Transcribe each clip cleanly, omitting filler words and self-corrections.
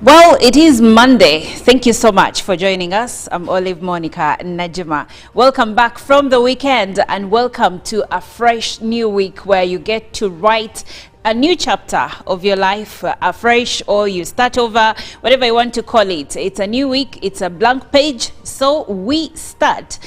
Well, it is Monday. Thank you so much for joining us. I'm Olive Monica Najima. Welcome back from the weekend and welcome to a fresh new week where you get to write a new chapter of your life afresh, or you start over, whatever you want to call it. It's a new week. It's a blank page. So we start.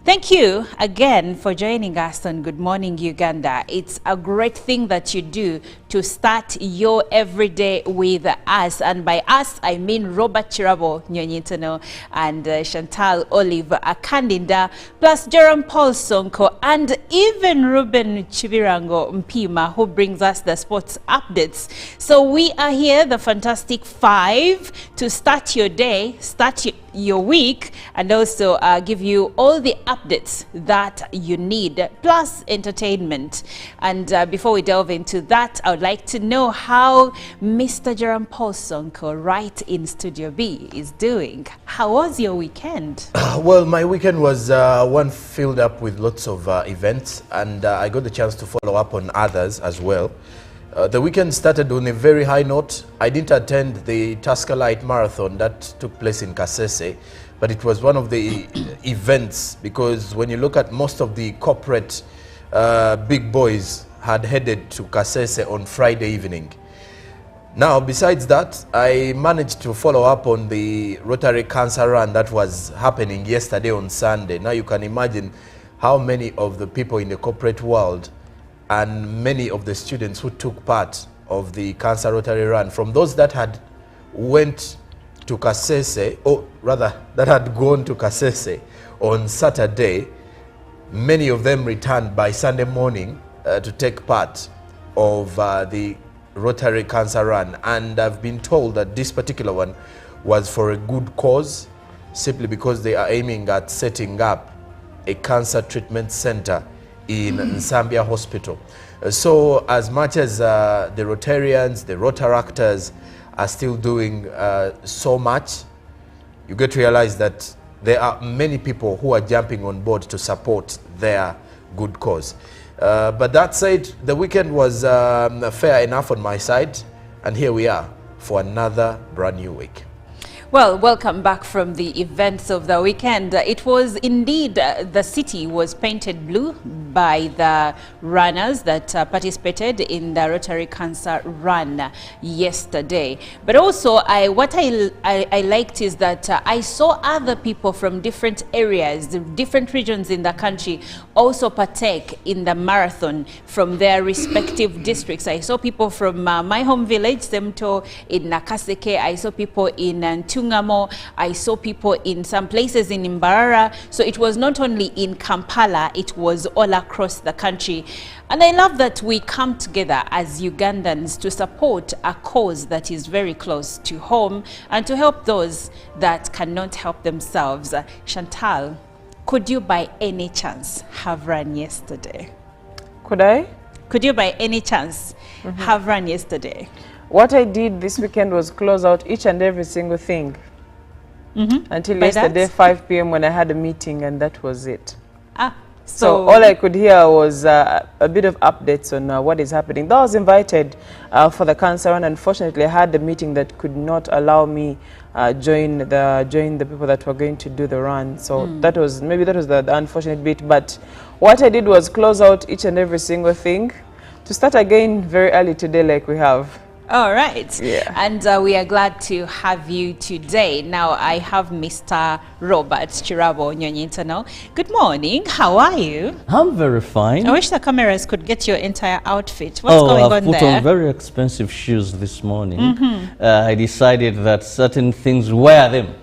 Thank you again for joining us on Good Morning Uganda. It's a great thing that you do to start your everyday with us. And by us, I mean Robert Chirabo Nyonyitano and Chantal Olive Akandinda, plus Jerome Paul Sonko, and even Ruben Chibirango Mpima, who brings us the sports updates. So we are here, the Fantastic Five, to start your day, start your week, and also give you all the updates that you need, plus entertainment. And before we delve into that, I would like to know how Mr. Jerome Paul Sonko, right in Studio B, is doing. How was your weekend? Well, my weekend was one filled up with lots of events, and I got the chance to follow up on others as well. The weekend started on a very high note. I didn't attend the Tusker Light Marathon that took place in Kasese, but it was one of the events, because when you look at most of the corporate big boys had headed to Kasese on Friday evening. Now, besides that, I managed to follow up on the Rotary Cancer Run that was happening yesterday on Sunday. Now you can imagine how many of the people in the corporate world and many of the students who took part of the Cancer Rotary Run, from those that had went to Kasese, or rather that had gone to Kasese on Saturday, many of them returned by Sunday morning to take part of the Rotary Cancer Run. And I've been told that this particular one was for a good cause, simply because they are aiming at setting up a cancer treatment center in Nsambia Hospital. So as much as the Rotarians, the Rotaractors are still doing so much, you get to realize that there are many people who are jumping on board to support their good cause. But that said, the weekend was fair enough on my side, and here we are for another brand new week. Well, welcome back from the events of the weekend. It was indeed, the city was painted blue by the runners that participated in the Rotary Cancer Run yesterday. But also, what I liked is that I saw other people from different areas, different regions in the country also partake in the marathon from their respective districts. I saw people from my home village, Semto, in Nakaseke. I saw people in Tungamo. I saw people in some places in Mbarara. So it was not only in Kampala, it was all across the country. And I love that we come together as Ugandans to support a cause that is very close to home and to help those that cannot help themselves. Chantal, could you by any chance have run yesterday? Could I? Could you by any chance have run yesterday? What I did this weekend was close out each and every single thing until By yesterday that? 5 p.m. when I had a meeting, and that was it. So all I could hear was a bit of updates on what is happening. Though I was invited for the cancer run, unfortunately I had a meeting that could not allow me join the people that were going to do the run. So that was the unfortunate bit. But what I did was close out each and every single thing to start again very early today, like we have. All right. Yeah. And we are glad to have you today. Now I have Mr. Robert Chirabo Nyonyitano. Good morning. How are you? I'm very fine. I wish the cameras could get your entire outfit. What's going I've on put there? on very expensive shoes this morning. I decided that certain things, wear them.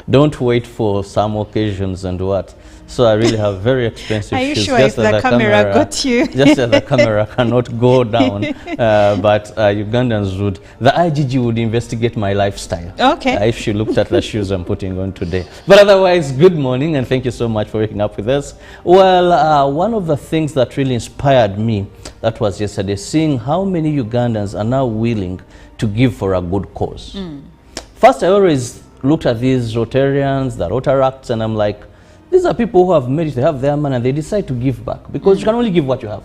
Don't wait for some occasions and what. So I really have very expensive Are you shoes. sure if the camera got you? Just that the camera cannot go down. But Ugandans would, the IGG would investigate my lifestyle. Okay. If she looked at the shoes I'm putting on today. But otherwise, good morning and thank you so much for waking up with us. Well, one of the things that really inspired me, that was yesterday, seeing how many Ugandans are now willing to give for a good cause. First, I always looked at these Rotarians, the Rotaracts, and I'm like, these are people who have made it, they have their money, and they decide to give back because you can only give what you have.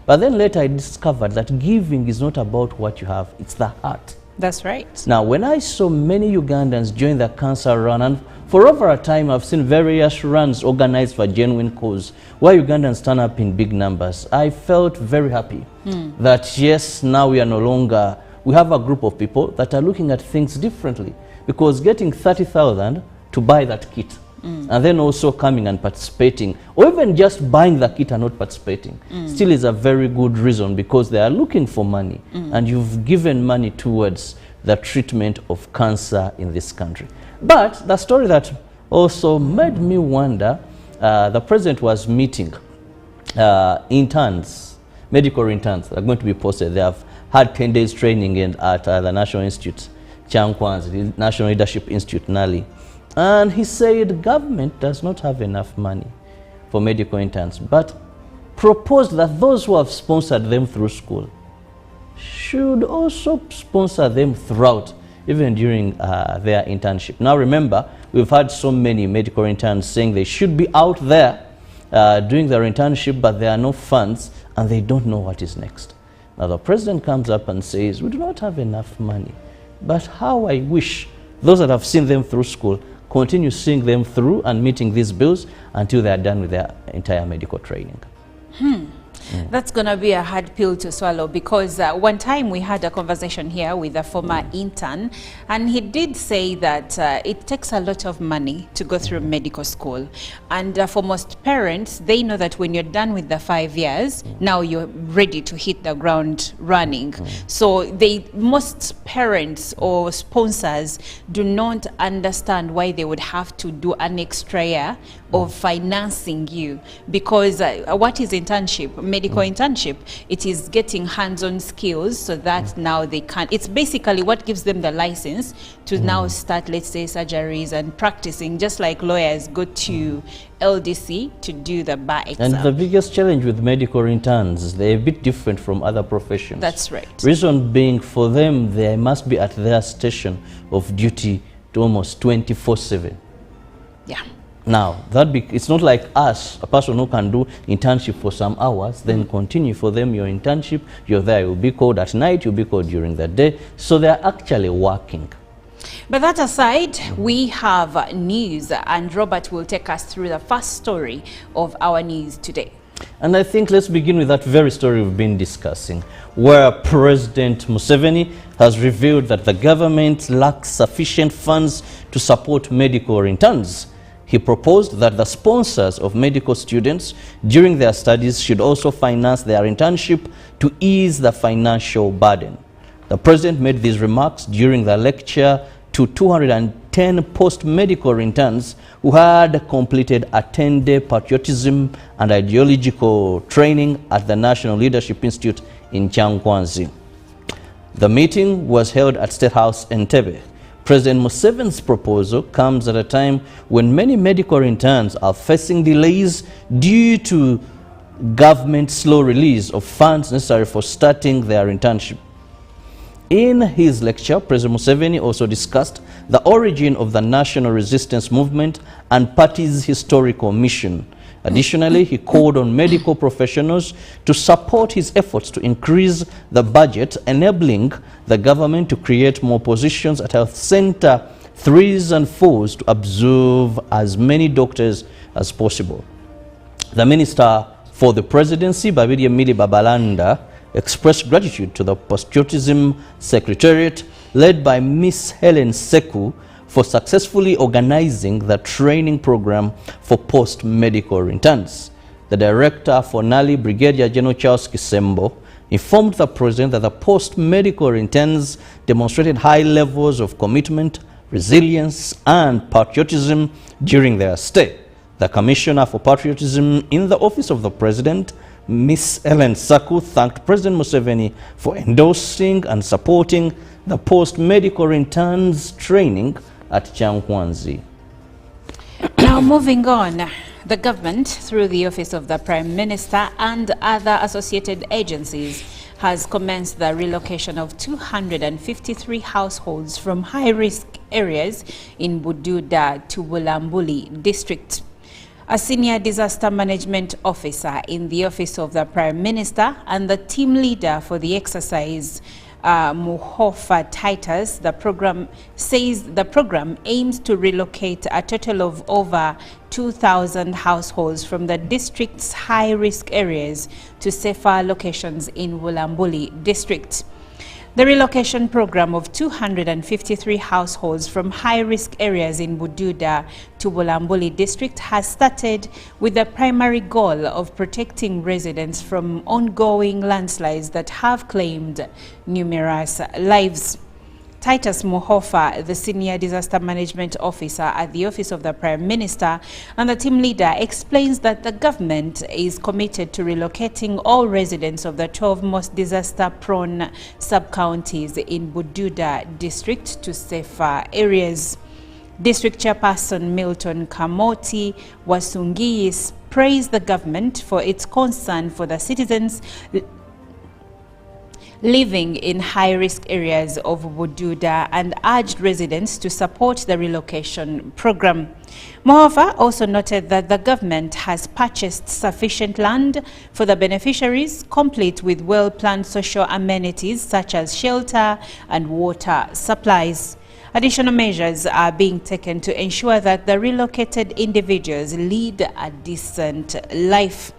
But then later I discovered that giving is not about what you have, it's the heart That's right. Now, when I saw many Ugandans join the cancer run, and for over a time I've seen various runs organized for genuine cause, where Ugandans turn up in big numbers, I felt very happy that yes, now we are no longer, we have a group of people that are looking at things differently, because getting 30,000 to buy that kit, and then also coming and participating, or even just buying the kit and not participating, still is a very good reason, because they are looking for money, and you've given money towards the treatment of cancer in this country. But the story that also made me wonder, the president was meeting interns, medical interns are going to be posted. They have had 10 days training at the National Institute, Chankwanzi, the National Leadership Institute, Nali. And he said government does not have enough money for medical interns, but proposed that those who have sponsored them through school should also sponsor them throughout, even during their internship. Now remember, we've had so many medical interns saying they should be out there doing their internship, but there are no funds and they don't know what is next. Now the president comes up and says, we do not have enough money, but how I wish those that have seen them through school continue seeing them through and meeting these bills until they are done with their entire medical training. That's going to be a hard pill to swallow, because one time we had a conversation here with a former intern, and he did say that it takes a lot of money to go through medical school. And for most parents, they know that when you're done with the 5 years, now you're ready to hit the ground running. So most parents or sponsors do not understand why they would have to do an extra year of financing you, because what is internship? Medical internship, it is getting hands-on skills so that now they can, it's basically what gives them the license to now start, let's say, surgeries and practicing, just like lawyers go to LDC to do the bar exam. And the biggest challenge with medical interns is they're a bit different from other professions. That's right. Reason being, for them, they must be at their station of duty to almost 24/7. Yeah. Now, it's not like us, a person who can do internship for some hours, then continue. For them, your internship, you're there, you'll be called at night, you'll be called during the day. So they're actually working. But that aside, we have news, and Robert will take us through the first story of our news today. And I think let's begin with that very story we've been discussing, where President Museveni has revealed that the government lacks sufficient funds to support medical interns. He proposed that the sponsors of medical students during their studies should also finance their internship to ease the financial burden. The president made these remarks during the lecture to 210 post-medical interns who had completed a 10-day patriotism and ideological training at the National Leadership Institute in Chankwanzi. The meeting was held at State House Entebbe. President Museveni's proposal comes at a time when many medical interns are facing delays due to government slow release of funds necessary for starting their internship. In his lecture, President Museveni also discussed the origin of the national resistance movement and party's historical mission. Additionally, he called on medical professionals to support his efforts to increase the budget, enabling the government to create more positions at Health Center 3s and 4s to absorb as many doctors as possible. The Minister for the Presidency, Babidi Emili Babalanda, expressed gratitude to the Patriotism Secretariat, led by Miss Helen Seku, for successfully organizing the training program for post-medical interns. The director for Nali, Brigadier General Charles Kisembo, informed the president that the post-medical interns demonstrated high levels of commitment, resilience, and patriotism during their stay. The Commissioner for Patriotism in the Office of the President, Miss Helen Seku, thanked President Museveni for endorsing and supporting the post-medical interns training at Chankwanzi. Now moving on, the government, through the Office of the Prime Minister and other associated agencies, has commenced the relocation of 253 households from high-risk areas in Bududa to Bulambuli district. A senior disaster management officer in the Office of the Prime Minister and the team leader for the exercise Muhofa Titus, the program says the program aims to relocate a total of over 2,000 households from the district's high-risk areas to safer locations in Bulambuli district. The relocation program of 253 households from high-risk areas in Bududa to Bulambuli district has started with the primary goal of protecting residents from ongoing landslides that have claimed numerous lives. Titus Muhofa, the Senior Disaster Management Officer at the Office of the Prime Minister and the team leader, explains that the government is committed to relocating all residents of the 12 most disaster-prone sub-counties in Bududa district to safer areas. District Chairperson Milton Kamoti Wasungis praised the government for its concern for the citizens living in high-risk areas of Bududa and urged residents to support the relocation program. Muhofa also noted that the government has purchased sufficient land for the beneficiaries, complete with well-planned social amenities such as shelter and water supplies. Additional measures are being taken to ensure that the relocated individuals lead a decent life.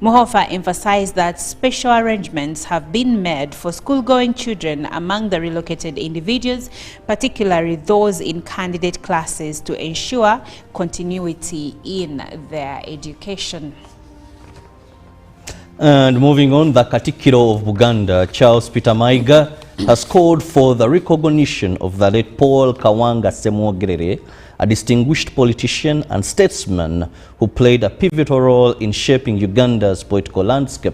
Muhofa emphasized that special arrangements have been made for school-going children among the relocated individuals, particularly those in candidate classes, to ensure continuity in their education. And moving on, the Katikiro of Buganda, Charles Peter Maiga, has called for the recognition of the late Paul Kawanga Ssemwogerere, a distinguished politician and statesman who played a pivotal role in shaping Uganda's political landscape.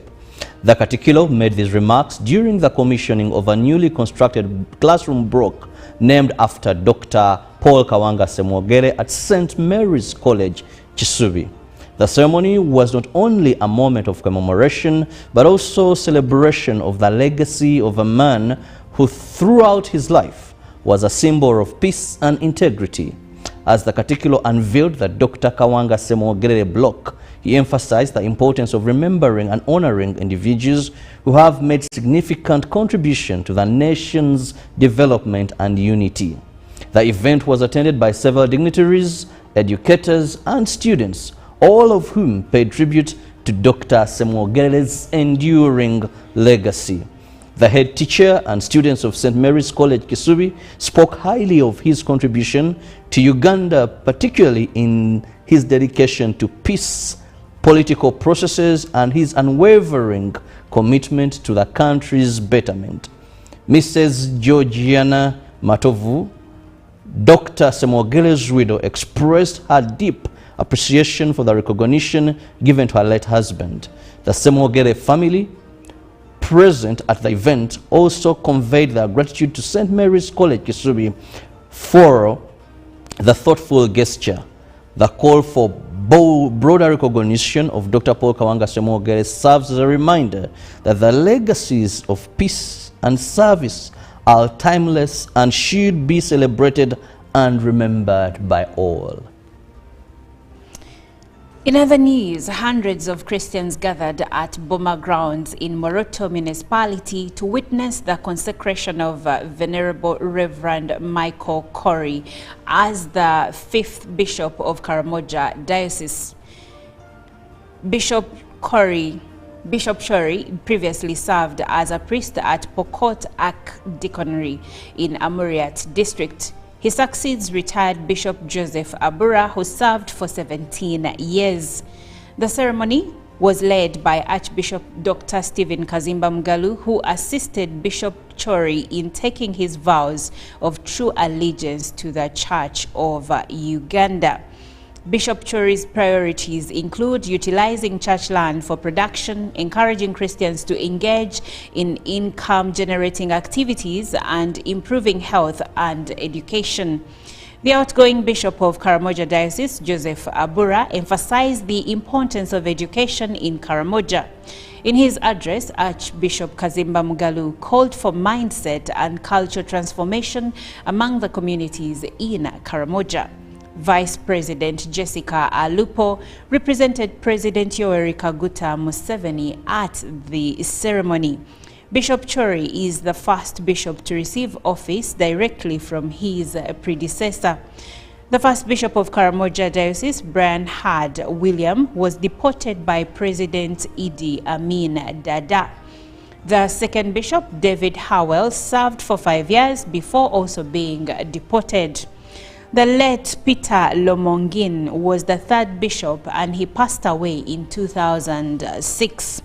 The Katikiro made these remarks during the commissioning of a newly constructed classroom block named after Dr. Paul Kawanga Ssemwogerere at St. Mary's College, Kisubi. The ceremony was not only a moment of commemoration, but also celebration of the legacy of a man who throughout his life was a symbol of peace and integrity. As the Katikiro unveiled the Dr. Kawanga Ssemwogerere block, he emphasized the importance of remembering and honoring individuals who have made significant contribution to the nation's development and unity. The event was attended by several dignitaries, educators, and students, all of whom paid tribute to Dr. Ssemwogerere's enduring legacy. The head teacher and students of St. Mary's College, Kisubi, spoke highly of his contribution to Uganda, particularly in his dedication to peace, political processes, and his unwavering commitment to the country's betterment. Mrs. Georgiana Matovu, Dr. Ssemwogerere's widow, expressed her deep appreciation for the recognition given to her late husband. The Ssemwogerere family present at the event also conveyed their gratitude to St. Mary's College, Kisubi, for the thoughtful gesture. The call for broader recognition of Dr. Paul Kawanga Ssemwogerere serves as a reminder that the legacies of peace and service are timeless and should be celebrated and remembered by all. In other news, hundreds of Christians gathered at Boma Grounds in Moroto municipality to witness the consecration of Venerable Reverend Michael Chorey as the 5th Bishop of Karamoja Diocese. Bishop Chorey previously served as a priest at Pokot Archdeaconry in Amuriat district. He succeeds retired Bishop Joseph Abura, who served for 17 years. The ceremony was led by Archbishop Dr. Stephen Kazimba Mugalu, who assisted Bishop Chorey in taking his vows of true allegiance to the Church of Uganda. Bishop Chorey's priorities include utilizing church land for production, encouraging Christians to engage in income-generating activities, and improving health and education. The outgoing Bishop of Karamoja Diocese, Joseph Abura, emphasized the importance of education in Karamoja. In his address, Archbishop Kazimba Mugalu called for mindset and cultural transformation among the communities in Karamoja. Vice President Jessica Alupo represented President Yoweri Kaguta Museveni at the ceremony. Bishop Chorey is the first bishop to receive office directly from his predecessor. The first bishop of Karamoja Diocese, Brian Hard William, was deported by President Idi Amin Dada. The second bishop, David Howell, served for 5 years before also being deported. The late Peter Lomongin was the third bishop and he passed away in 2006.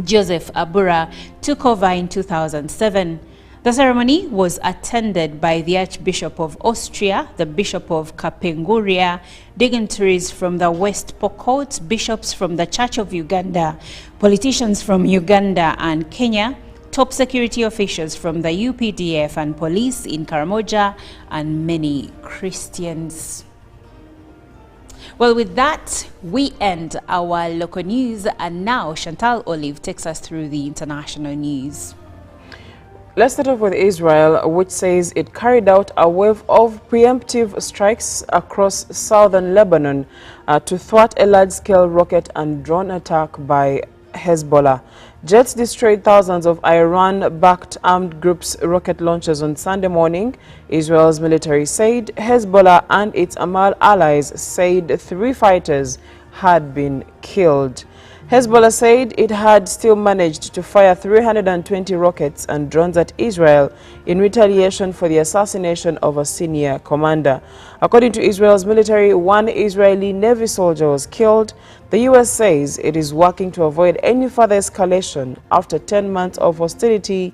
Joseph Abura took over in 2007. The ceremony was attended by the Archbishop of Austria, the Bishop of Kapenguria, dignitaries from the West Pokot, bishops from the Church of Uganda, politicians from Uganda and Kenya, top security officials from the UPDF and police in Karamoja, and many Christians. Well, with that, we end our local news, and now Chantal Olive takes us through the international news. Let's start off with Israel, which says it carried out a wave of preemptive strikes across southern Lebanon to thwart a large-scale rocket and drone attack by Hezbollah. Jets destroyed thousands of Iran-backed armed groups' rocket launchers on Sunday morning. Israel's military said Hezbollah and its Amal allies said 3 fighters had been killed. Hezbollah said it had still managed to fire 320 rockets and drones at Israel in retaliation for the assassination of a senior commander. According to Israel's military, 1 Israeli Navy soldier was killed. The U.S. says it is working to avoid any further escalation after 10 months of hostilities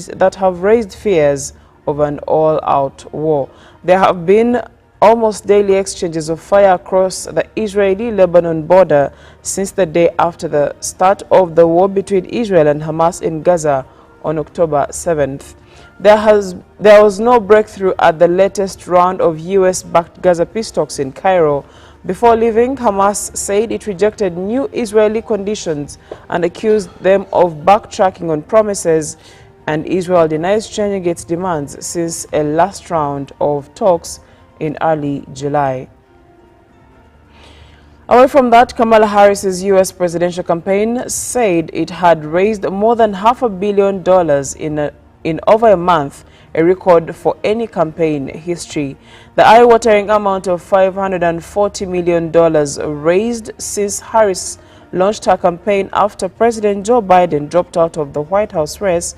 that have raised fears of an all-out war. There have been almost daily exchanges of fire across the Israeli-Lebanon border since the day after the start of the war between Israel and Hamas in Gaza on October 7th. There was no breakthrough at the latest round of U.S.-backed Gaza peace talks in Cairo. Before leaving, Hamas said it rejected new Israeli conditions and accused them of backtracking on promises, and Israel denies changing its demands since a last round of talks in early July. Away from that, Kamala Harris's U.S. presidential campaign said it had raised more than $500 million in over a month, a record for any campaign history. The eye-watering amount of $540 million raised since Harris launched her campaign after President Joe Biden dropped out of the White House race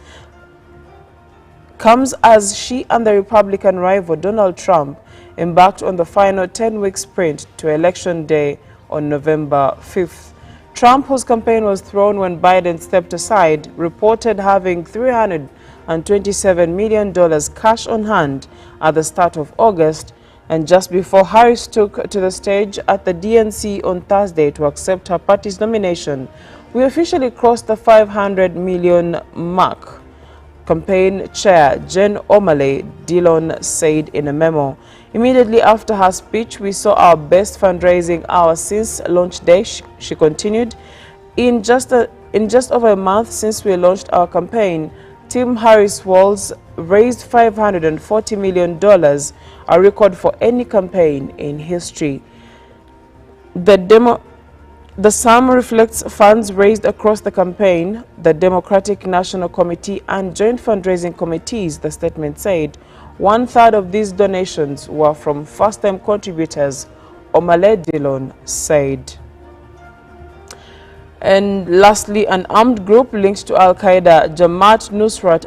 comes as she and the Republican rival Donald Trump embarked on the final 10-week sprint to Election Day on November 5th. Trump, whose campaign was thrown when Biden stepped aside, reported having $327 million cash on hand at the start of August, and just before Harris took to the stage at the DNC on Thursday to accept her party's nomination, we officially crossed the $500 million mark. Campaign chair Jen O'Malley Dillon said in a memo. Immediately after her speech, we saw our best fundraising hour since launch day, she continued. In just over a month since we launched our campaign, Team Harris Walls raised $540 million, a record for any campaign in history. The sum reflects funds raised across the campaign, the Democratic National Committee and joint fundraising committees, the statement said. 1/3 of these donations were from first-time contributors, O'Malley Dillon said. And lastly, an armed group linked to Al-Qaeda, Jamaat Nusrat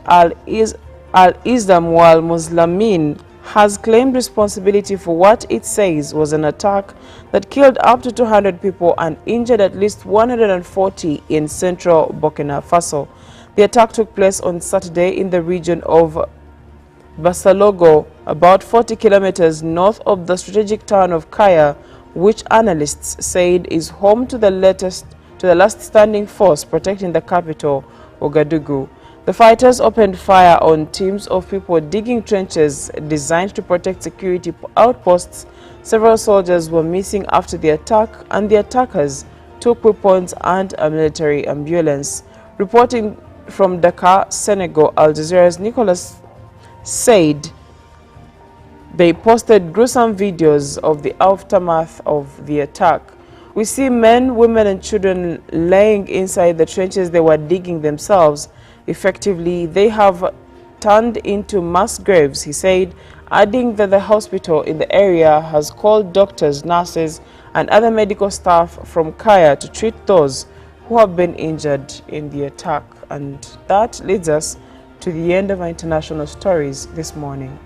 al-Islam wal Muslimin, has claimed responsibility for what it says was an attack that killed up to 200 people and injured at least 140 in central Burkina Faso. The attack took place on Saturday in the region of Basalogo, about 40 kilometers north of the strategic town of Kaya, which analysts said is home to the last standing force protecting the capital, Ouagadougou. The fighters opened fire on teams of people digging trenches designed to protect security outposts. Several soldiers were missing after the attack, and the attackers took weapons and a military ambulance. Reporting from Dakar, Senegal, Al Jazeera's Nicholas said they posted gruesome videos of the aftermath of the attack. We see men, women and children laying inside the trenches they were digging themselves. Effectively, they have turned into mass graves, he said, adding that the hospital in the area has called doctors, nurses and other medical staff from Kaya to treat those who have been injured in the attack. And that leads us to the end of our international stories this morning.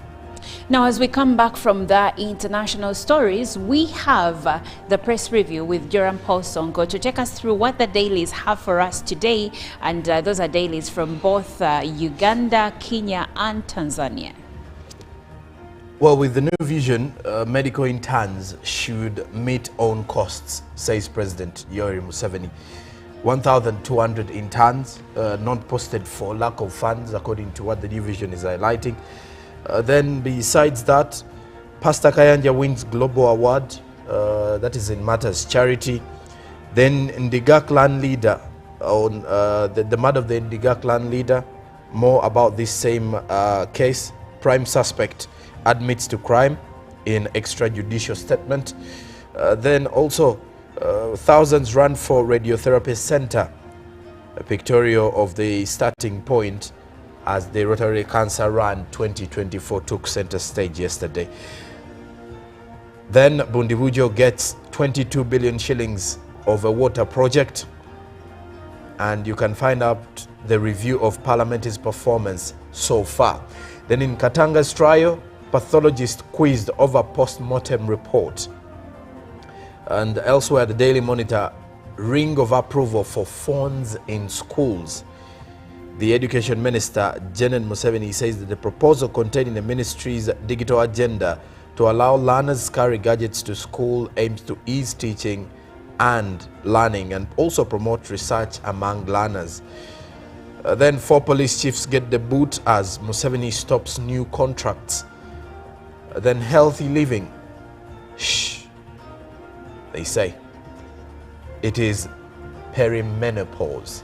Now, as we come back from the international stories, we have the press review with Joram Paul Sonko to take us through what the dailies have for us today. And those are dailies from both Uganda, Kenya and Tanzania. Well, with the new vision, medical interns should meet own costs, says President Yoweri Museveni. 1,200 interns not posted for lack of funds, according to what the new vision is highlighting. Then besides that, Pastor Kayanja wins Global Award, that is in Matters Charity. Then Ndiga clan leader, on the murder of the Ndiga clan leader, more about this same case. Prime suspect admits to crime in extrajudicial statement. Then also thousands run for radiotherapy center, a pictorial of the starting point as the Rotary Cancer Run 2024 took center stage yesterday. Then Bundibujo gets 22 billion shillings of a water project, and you can find out the review of Parliament's performance so far. Then in Katanga's trial, pathologist quizzed over post-mortem report. And elsewhere, the Daily Monitor, ring of approval for phones in schools. The Education Minister, Janet Museveni, says that the proposal contained in the ministry's digital agenda to allow learners carry gadgets to school aims to ease teaching and learning and also promote research among learners. Then 4 police chiefs get the boot as Museveni stops new contracts. Then healthy living. Shh, they say. It is perimenopause.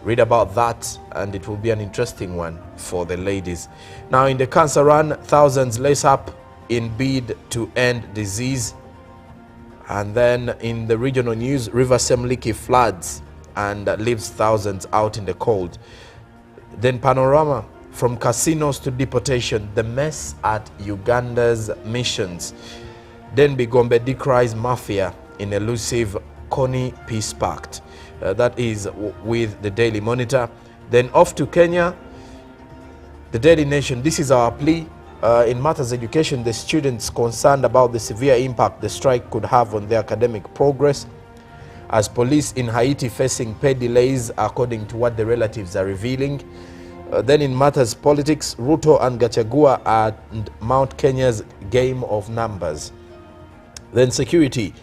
Read about that, and it will be an interesting one for the ladies. Now, in the cancer run, thousands lace up in bid to end disease. And then in the regional news, River Semliki floods and leaves thousands out in the cold. Then panorama, from casinos to deportation, the mess at Uganda's missions. Then Bigombe decries mafia in elusive Kony Peace Pact. That is with the Daily Monitor. Then off to Kenya, the Daily Nation. This is our plea. In matters education, the students concerned about the severe impact the strike could have on their academic progress, as police in Haiti facing pay delays according to what the relatives are revealing. Then in matters politics, Ruto and Gachagua and Mount Kenya's game of numbers. Then security.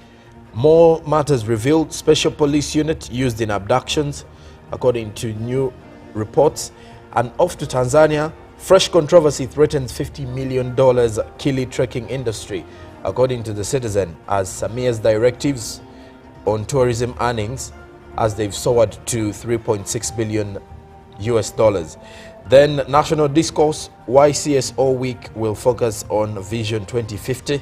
More matters revealed. Special police unit used in abductions, according to new reports. And off to Tanzania, fresh controversy threatens $50 million Kili trekking industry, according to the Citizen, as Samia's directives on tourism earnings as they've soared to $3.6 billion US. Then national discourse, why CSO week will focus on Vision 2050.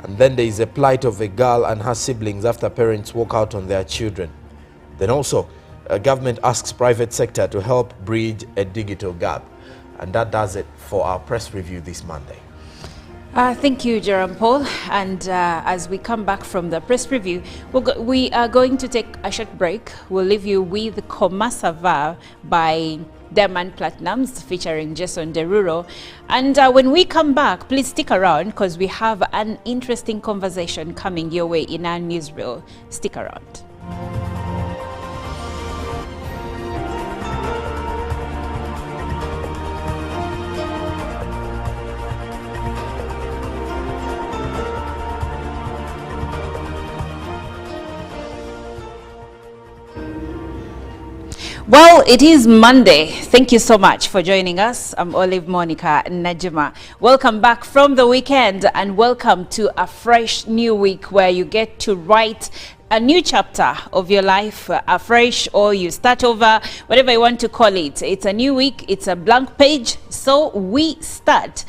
And then there is a plight of a girl and her siblings after parents walk out on their children. Then also, government asks private sector to help bridge a digital gap. And that does it for our press review this Monday. Thank you, Joram Paul. And as we come back from the press review, we are going to take a short break. We'll leave you with Komasava by Diamond Platnumz featuring Jason Derulo. And when we come back, please stick around because we have an interesting conversation coming your way in our newsreel. Stick around. Well, it is Monday. Thank you so much for joining us. I'm Olive Monica Najima. Welcome back from the weekend and welcome to a fresh new week where you get to write a new chapter of your life afresh, or you start over, whatever you want to call it. It's a new week. It's a blank page. So we start.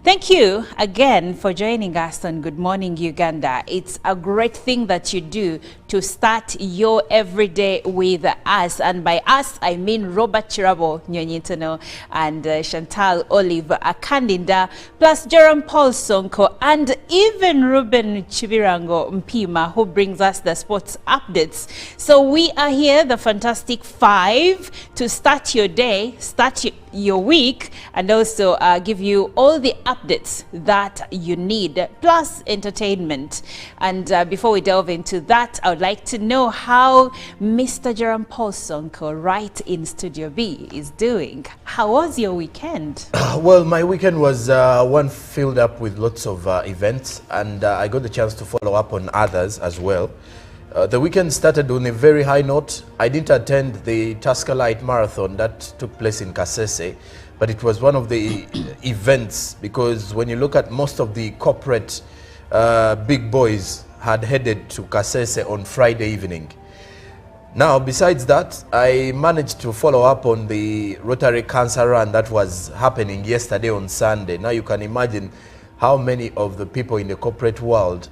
Thank you again for joining us on Good Morning Uganda. It's a great thing that you do to start your everyday with us. And by us, I mean Robert Chirabo Nyonyitono and Chantal Olive Akandinda, plus Jerome Paul Sonko, and even Ruben Chibirango Mpima, who brings us the sports updates. So we are here, the Fantastic Five, to start your day, start your week, and also give you all the updates that you need, plus entertainment. And before we delve into that, I would like to know how Mr. Jerome Paul Sonko, right in Studio B, is doing. How was your weekend? Well, my weekend was one filled up with lots of events, and I got the chance to follow up on others as well. The weekend started on a very high note. I didn't attend the Tusker Light Marathon that took place in Kasese, but it was one of the events, because when you look at most of the corporate big boys had headed to Kasese on Friday evening. Now, besides that, I managed to follow up on the Rotary Cancer Run that was happening yesterday on Sunday. Now you can imagine how many of the people in the corporate world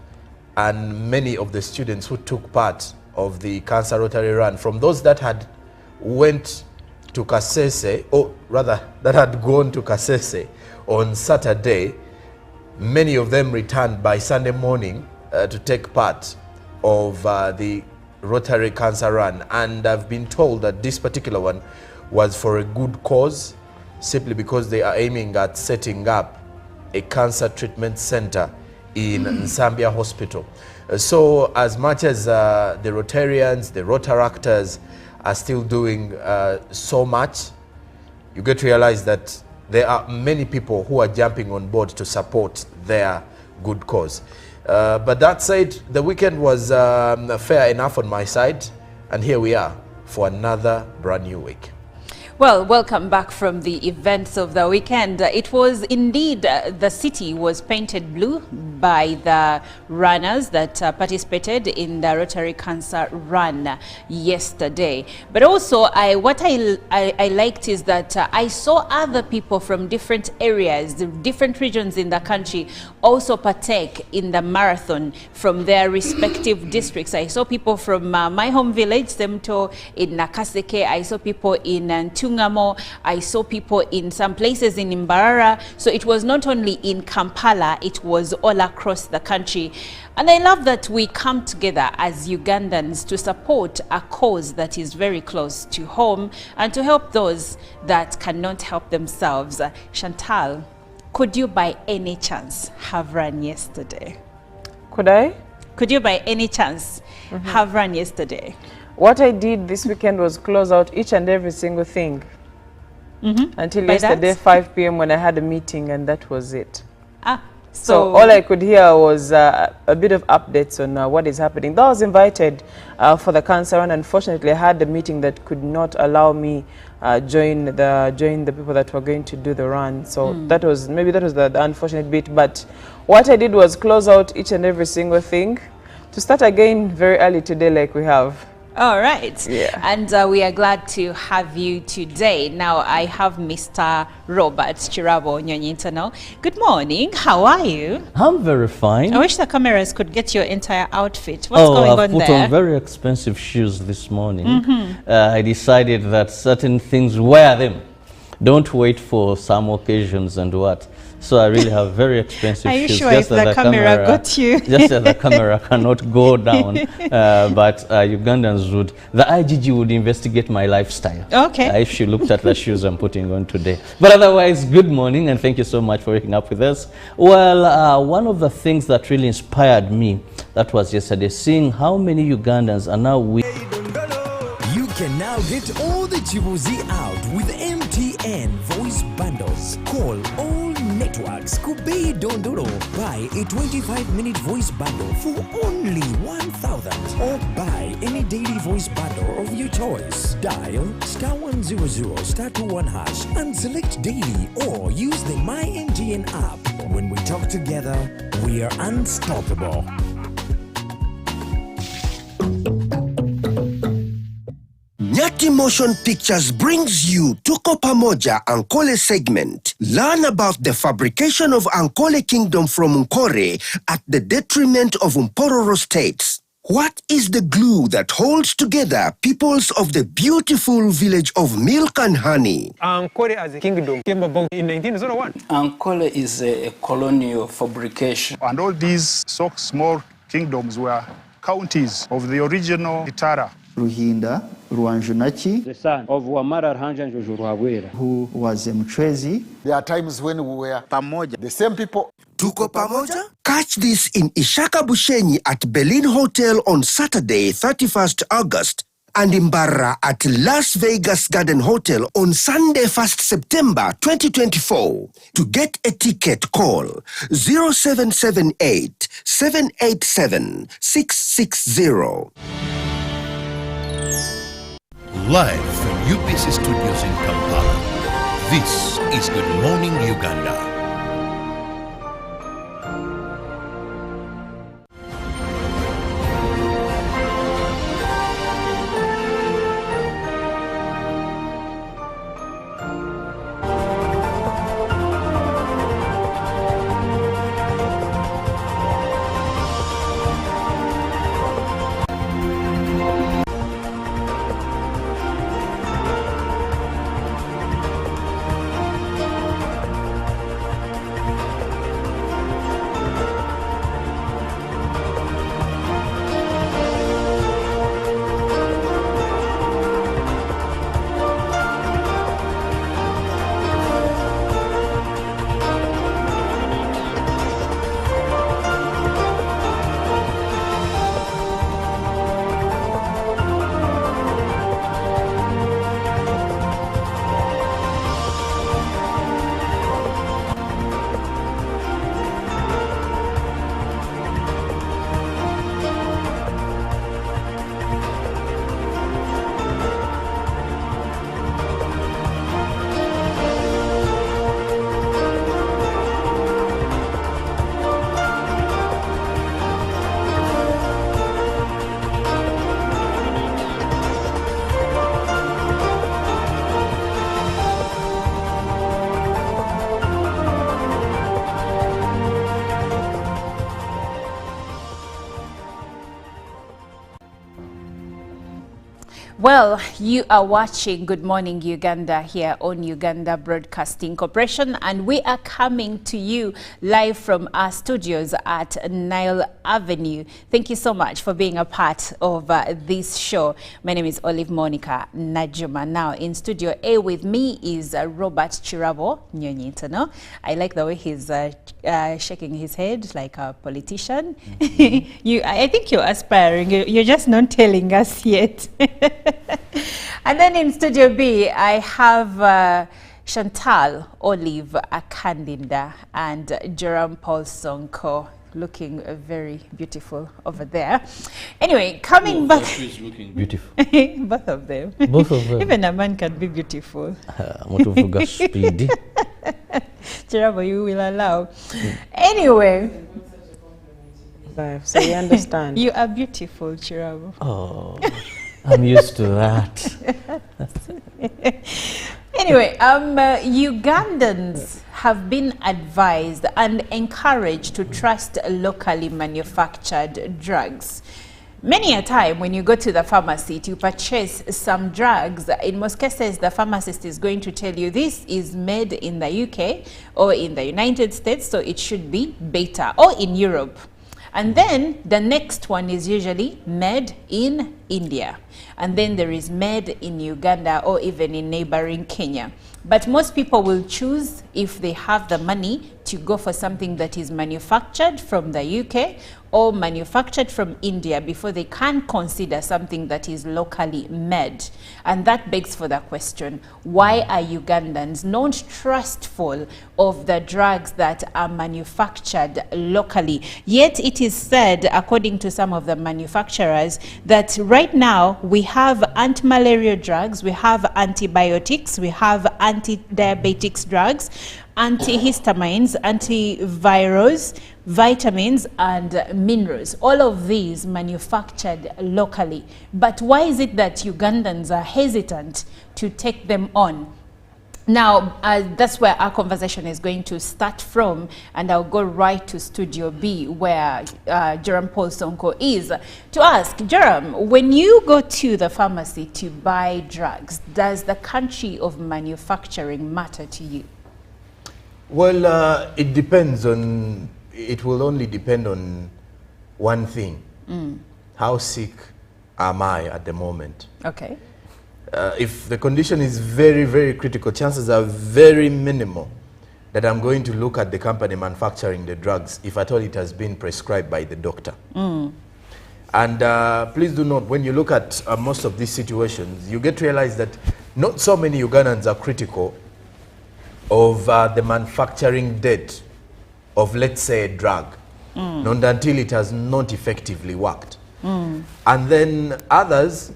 and many of the students who took part of the Cancer Rotary Run, from those that had went to Kasese, or rather that had gone to Kasese on Saturday, many of them returned by Sunday morning to take part of the Rotary Cancer Run. And I've been told that this particular one was for a good cause, simply because they are aiming at setting up a cancer treatment center in Nsambia Hospital. So as much as the Rotarians, the Rotaractors are still doing so much, you get to realize that there are many people who are jumping on board to support their good cause. But that said, the weekend was fair enough on my side, and here we are for another brand new week. Well, welcome back from the events of the weekend. It was indeed, the city was painted blue by the runners that participated in the Rotary Cancer Run yesterday. But also, what I liked is that I saw other people from different areas, different regions in the country also partake in the marathon from their respective districts. I saw people from my home village, Semto, in Nakaseke. I saw people in Tungamo. I saw people in some places in Mbarara. So it was not only in Kampala, it was all across the country. And I love that we come together as Ugandans to support a cause that is very close to home and to help those that cannot help themselves. Chantal, could you by any chance have run yesterday? Could I? Could you by any chance have run yesterday? What I did this weekend was close out each and every single thing until By yesterday that? 5 p.m. when I had a meeting, and that was it. So So all I could hear was a bit of updates on what is happening. Though I was invited for the cancer run, unfortunately I had a meeting that could not allow me join the people that were going to do the run. So that was the unfortunate bit. But what I did was close out each and every single thing to start again very early today, like we have. all right. Yeah. And we are glad to have you today. Now I have Mr. Robert Chirabo Nyonyitono. Good morning. How are you? I'm very fine. I wish the cameras could get your entire outfit. What's going I've on put there? on very expensive shoes this morning. I decided that certain things, wear them. Don't wait for some occasions and what. So I really have very expensive Are you shoes. sure if the camera got you? Just that the camera cannot go down. But Ugandans would, the IGG would investigate my lifestyle. Okay. If she looked at the shoes I'm putting on today. But otherwise, good morning and thank you so much for waking up with us. Well, one of the things that really inspired me, that was yesterday, seeing how many Ugandans are now You can now get all the Chibuzi out with MTN voice bundles. Call all networks. Kubei Dondoro. Buy a 25-minute voice bundle for only 1,000. Or buy any daily voice bundle of your choice. Dial *100 *21 hash and select daily, or use the My MTN app. When we talk together, we are unstoppable. Beauty Motion Pictures brings you Tuko Pamoja Ankole segment. Learn about the fabrication of Ankole Kingdom from Chorey at the detriment of Mpororo states. What is the glue that holds together peoples of the beautiful village of milk and honey? Chorey as a kingdom came about in 1901. Chorey is a colonial fabrication. And all these so small kingdoms were counties of the original Itara. Ruhinda Ruanjunachi, the son of Wamara Hanjanjojo Rwabwera, who was a Mtrezi. There are times when we were Pamoja, the same people. Tuko Pamoja? Catch this in Ishaka Bushenyi at Berlin Hotel on Saturday, 31st August, and in Barra at Las Vegas Garden Hotel on Sunday, 1st September 2024. To get a ticket, call 0778 787 660. Live from UBC Studios in Kampala, this is Good Morning Uganda. Well, you are watching Good Morning Uganda here on Uganda Broadcasting Corporation, and we are coming to you live from our studios at Nile Avenue. Thank you so much for being a part of this show. My name is Olive Monica Najuma. Now in Studio A with me is Robert Chirabo Nyonyitano. I like the way he's shaking his head like a politician. I think you're aspiring. You're just not telling us yet. And then in Studio B, I have Chantal Olive Akandinda and Jerome Paul Sonko, looking very beautiful over there. Anyway, coming back. She's looking beautiful. Both of them. Both of them. Even a man can be beautiful. Speedy. Chirabo, you will allow. Anyway. So you understand. You are beautiful, Chirabo. Oh, I'm used to that. Anyway, Ugandans have been advised and encouraged to trust locally manufactured drugs. Many a time when you go to the pharmacy to purchase some drugs, in most cases the pharmacist is going to tell you this is made in the UK or in the United States, so it should be better, or in Europe. And then the next one is usually made in India. And then there is made in Uganda or even in neighboring Kenya. But most people will choose, if they have the money, to go for something that is manufactured from the UK or manufactured from India before they can consider something that is locally made. And that begs for the question, why are Ugandans not trustful of the drugs that are manufactured locally? Yet it is said, according to some of the manufacturers, that right now we have anti-malaria drugs, we have antibiotics, we have anti-diabetics drugs, antihistamines, antivirals, vitamins and minerals. All of these manufactured locally. But why is it that Ugandans are hesitant to take them on? Now, that's where our conversation is going to start from, and I'll go right to Studio B, where Jerome Paul Sonko is, to ask, Jerome, when you go to the pharmacy to buy drugs, does the country of manufacturing matter to you? Well, it depends on, it will only depend on one thing. How sick am I at the moment? Okay. If the condition is very, very critical, chances are very minimal that I'm going to look at the company manufacturing the drugs, if at all it has been prescribed by the doctor. And please do note, when you look at most of these situations, you get to realize that not so many Ugandans are critical of the manufacturing date of, let's say, a drug, not until it has not effectively worked. And then others,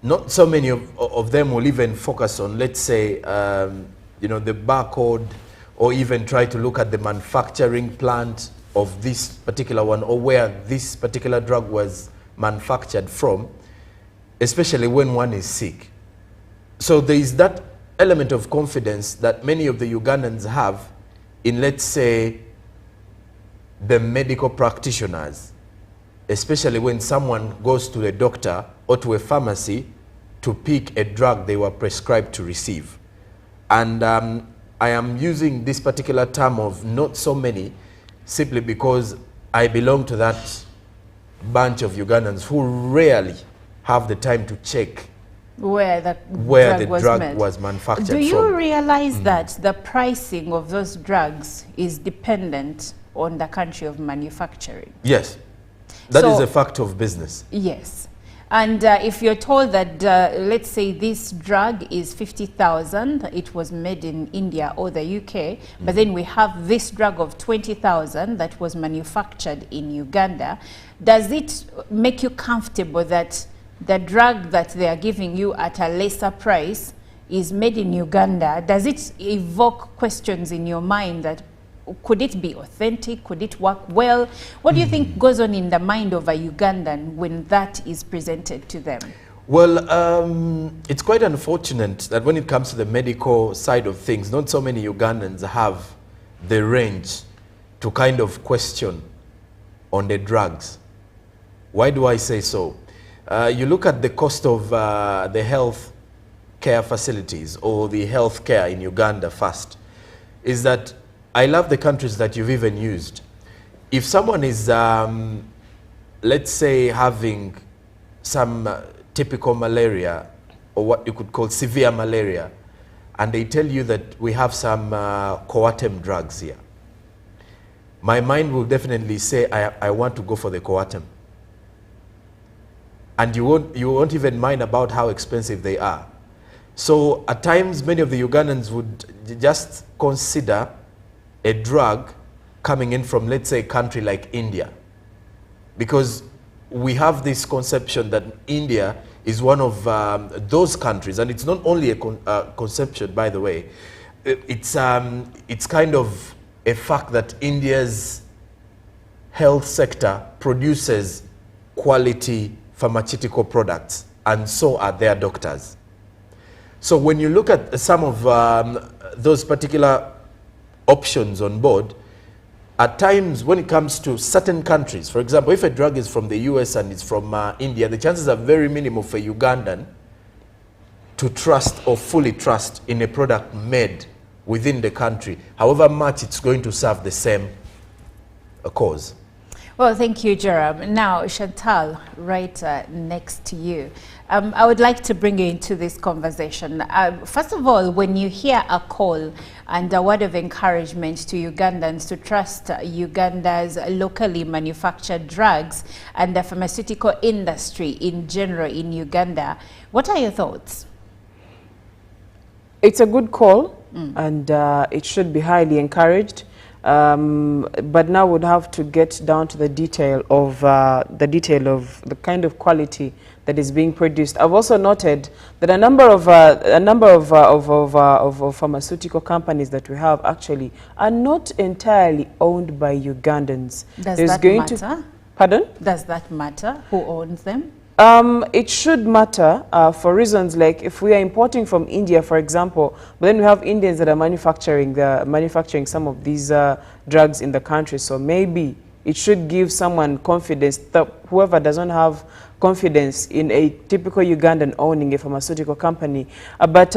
not so many of them will even focus on, let's say, you know, the barcode, or even try to look at the manufacturing plant of this particular one, or where this particular drug was manufactured from, especially when one is sick. So there is that element of confidence that many of the Ugandans have in, let's say, the medical practitioners, especially when someone goes to a doctor or to a pharmacy to pick a drug they were prescribed to receive. And I am using this particular term of not so many simply because I belong to that bunch of Ugandans who rarely have the time to check where the drug was manufactured from. Do you realize that the pricing of those drugs is dependent on the country of manufacturing? Yes. That is a fact of business. Yes. And if you're told that, let's say this drug is 50,000, it was made in India or the UK, but then we have this drug of 20,000 that was manufactured in Uganda, does it make you comfortable that the drug that they are giving you at a lesser price is made in Uganda? Does it evoke questions in your mind that could it be authentic? Could it work well? What do you think goes on in the mind of a Ugandan when that is presented to them? Well, it's quite unfortunate that when it comes to the medical side of things, not so many Ugandans have the range to kind of question on the drugs. Why do I say so? You look at the cost of the health care facilities or the health care in Uganda first, is that I love the countries that you've even used. If someone is, let's say, having some typical malaria, or what you could call severe malaria, and they tell you that we have some Coartem drugs here, my mind will definitely say, I want to go for the Coartem. And you won't even mind about how expensive they are. So at times, many of the Ugandans would just consider a drug coming in from, let's say, a country like India, because we have this conception that India is one of those countries, and it's not only a conception, by the way. It's kind of a fact that India's health sector produces quality pharmaceutical products, and so are their doctors. So when you look at some of those particular options on board, at times when it comes to certain countries, for example, if a drug is from the US and it's from India, the chances are very minimal for Ugandan to trust or fully trust in a product made within the country, however much it's going to serve the same cause. Well, thank you, Jerome. Now, Chantal, right next to you. I would like to bring you into this conversation. First of all, when you hear a call and a word of encouragement to Ugandans to trust Uganda's locally manufactured drugs and the pharmaceutical industry in general in Uganda, what are your thoughts? It's a good call, and it should be highly encouraged. But now we'd have to get down to the detail of the kind of quality that is being produced. I've also noted that a number of pharmaceutical companies that we have actually are not entirely owned by Ugandans. Does that matter? Pardon? Does that matter? Who owns them? It should matter for reasons like if we are importing from India, for example, but then we have Indians that are manufacturing some of these drugs in the country. So maybe it should give someone confidence that whoever doesn't have confidence in a typical Ugandan owning a pharmaceutical company. But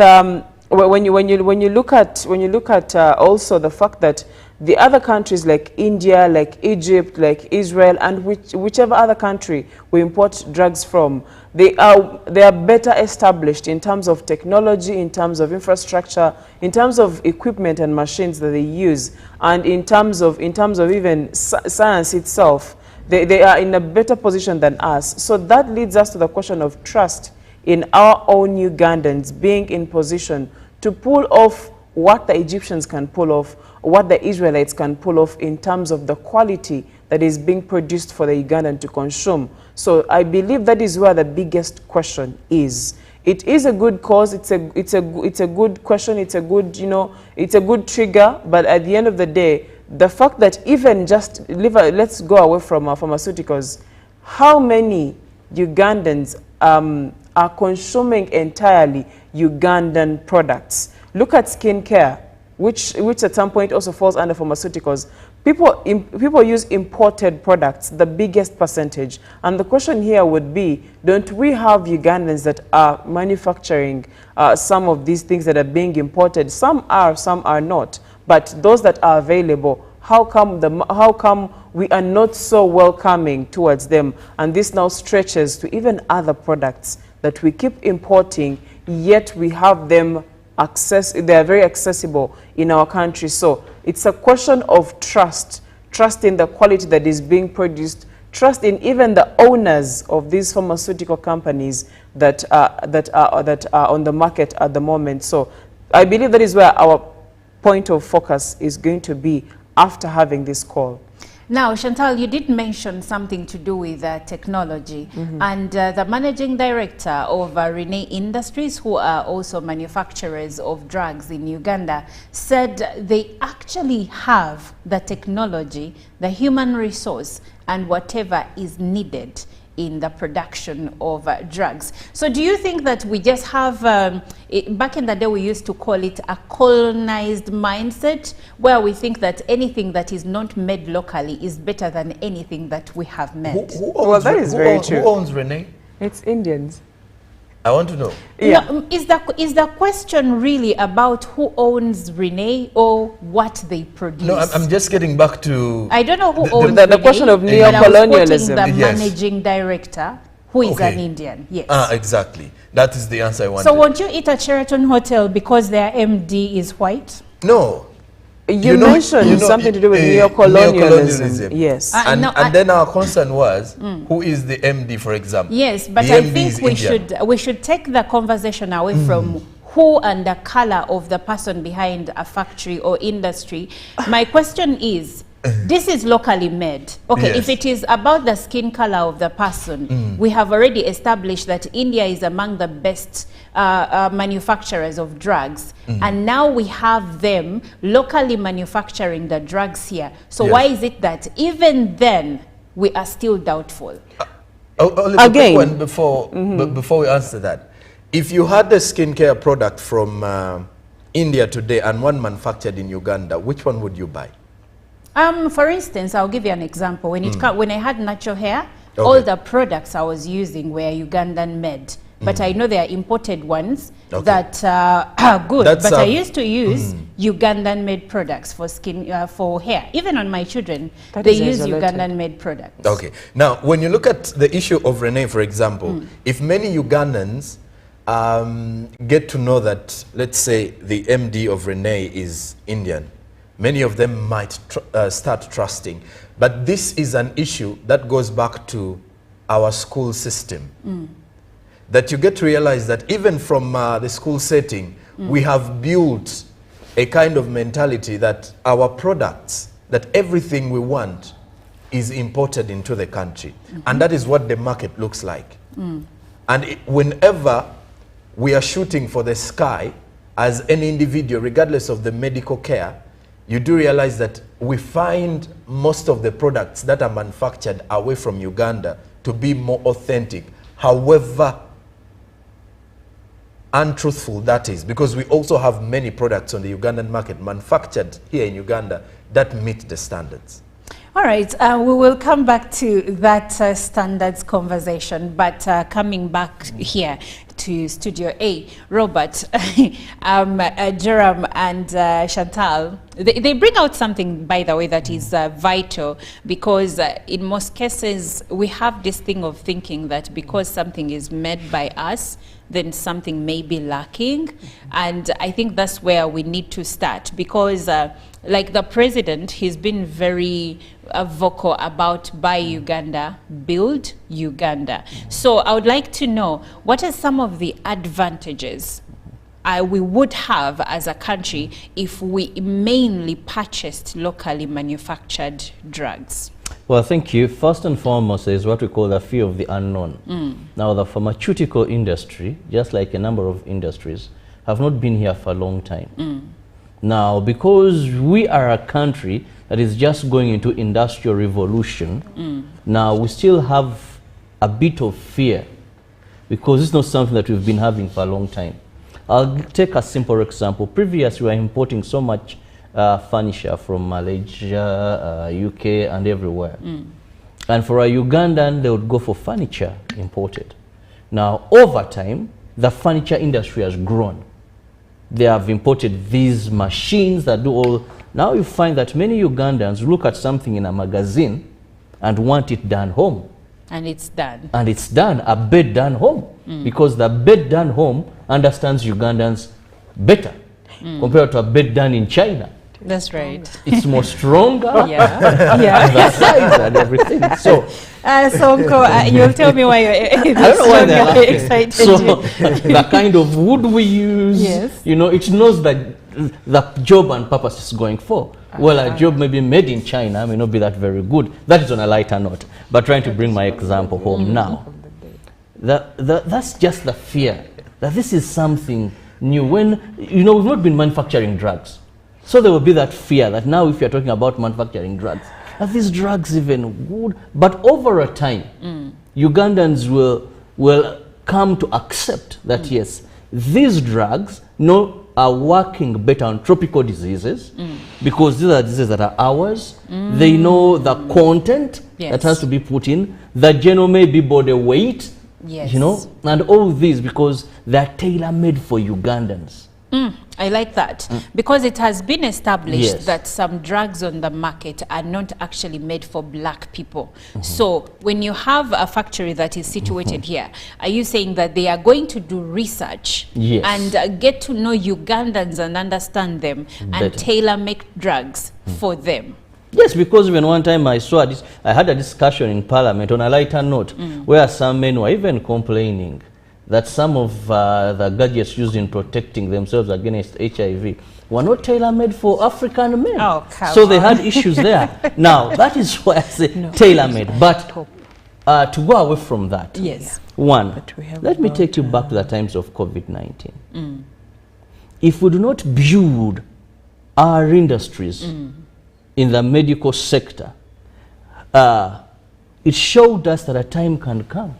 when you look at also the fact that the other countries like India, like Egypt, like Israel, and whichever other country we import drugs from, they are better established in terms of technology, in terms of infrastructure, in terms of equipment and machines that they use, and in terms of even science itself. They are in a better position than us. So that leads us to the question of trust in our own Ugandans being in position to pull off what the Egyptians can pull off, what the Israelites can pull off in terms of the quality that is being produced for the Ugandan to consume. So I believe that is where the biggest question is. It is a good cause, it's a good question, it's a good, it's a good trigger, but at the end of the day, the fact that even just, let's go away from pharmaceuticals, how many Ugandans are consuming entirely Ugandan products? Look at skincare, which at some point also falls under pharmaceuticals. People use imported products, the biggest percentage. And the question here would be, don't we have Ugandans that are manufacturing some of these things that are being imported? Some are not. But those that are available, how come we are not so welcoming towards them? And this now stretches to even other products that we keep importing, yet we have them they are very accessible in our country. So it's a question of trust in the quality that is being produced, trust in even the owners of these pharmaceutical companies that are on the market at the moment. So I believe that is where our point of focus is going to be after having this call. Now, Chantal, you did mention something to do with technology, and the managing director of Rene Industries, who are also manufacturers of drugs in Uganda, said they actually have the technology, the human resource, and whatever is needed in the production of drugs. So do you think that we just have, back in the day we used to call it a colonized mindset, where we think that anything that is not made locally is better than anything that we have made? Well, that is very true. Who owns Rene? It's Indians. I want to know. Yeah. No, is the question really about who owns Rene or what they produce? No, I'm just getting back to... I don't know who owns Rene. The question of neocolonialism. The managing director, who is an Indian. Yes. Exactly. That is the answer I wanted. So won't you eat at Sheraton Hotel because their MD is white? No. You mentioned something to do with neocolonialism. Yes. And then our concern was, who is the MD, for example? Yes, but I think we should take the conversation away from who and the color of the person behind a factory or industry. My question is, this is locally made. Okay, if it is about the skin color of the person, we have already established that India is among the best manufacturers of drugs. And now we have them locally manufacturing the drugs here. So why is it that even then we are still doubtful? Again, before we answer that, if you had the skincare product from India today and one manufactured in Uganda, which one would you buy? For instance, I'll give you an example. When when I had natural hair, all the products I was using were Ugandan made. But I know there are imported ones that are good. But I used to use Ugandan made products for skin, for hair. Even on my children, they use Ugandan made products. Okay. Now, when you look at the issue of Rene, for example, if many Ugandans get to know that, let's say, the MD of Rene is Indian, many of them might start trusting. But this is an issue that goes back to our school system. That you get to realize that even from the school setting, we have built a kind of mentality that our products that everything we want is imported into the country. And that is what the market looks like. And whenever we are shooting for the sky as any individual, regardless of the medical care, you do realize that we find most of the products that are manufactured away from Uganda to be more authentic. However untruthful that is, because we also have many products on the Ugandan market manufactured here in Uganda that meet the standards. All right, we will come back to that standards conversation, but coming back here to Studio A, Robert, Joram and Chantal, they bring out something, by the way, that is vital, because in most cases we have this thing of thinking that because something is made by us, then something may be lacking. And I think that's where we need to start, because like the president, he's been very vocal about buy Uganda, build Uganda. So I would like to know, what are some of the advantages we would have as a country if we mainly purchased locally manufactured drugs? Well, thank you. First and foremost is what we call the fear of the unknown. Now, the pharmaceutical industry, just like a number of industries, have not been here for a long time. Now, because we are a country that is just going into industrial revolution, now we still have a bit of fear, because it's not something that we've been having for a long time. I'll take a simple example. Previously, we were importing so much furniture from Malaysia, UK, and everywhere. And for a Ugandan, they would go for furniture imported. Now, over time, the furniture industry has grown. They have imported these machines that do all. Now you find that many Ugandans look at something in a magazine and want it done home. And it's done. And it's done, a bed done home. Because the bed done home understands Ugandans better compared to a bed done in China. That's right. It's more stronger. Yeah. The size and everything. So, Sonko, you'll tell me why you're excited. So, the kind of wood we use, you know, it knows that the job and purpose is going for. Well, a job maybe made in China may not be that very good. That is on a lighter note. But trying to bring my example home now. That's just the fear that this is something new. When, you know, we've not been manufacturing drugs. So there will be that fear that now if you're talking about manufacturing drugs, are these drugs even good? But over a time, Ugandans will come to accept that yes, these drugs are working better on tropical diseases because these are diseases that are ours. They know the content that has to be put in. The genome may be body weight, you know, and all these because they're tailor-made for Ugandans. I like that because it has been established that some drugs on the market are not actually made for black people. So when you have a factory that is situated here, are you saying that they are going to do research and get to know Ugandans and understand them and tailor-make drugs for them? Yes, because even one time I saw this, I had a discussion in Parliament on a lighter note where some men were even complaining that some of the gadgets used in protecting themselves against HIV were not tailor-made for African men. Oh, come so they had issues there. Now, that is why I say tailor-made. But to go away from that, one, let me take you back to the times of COVID-19. If we do not build our industries in the medical sector, it showed us that a time can come.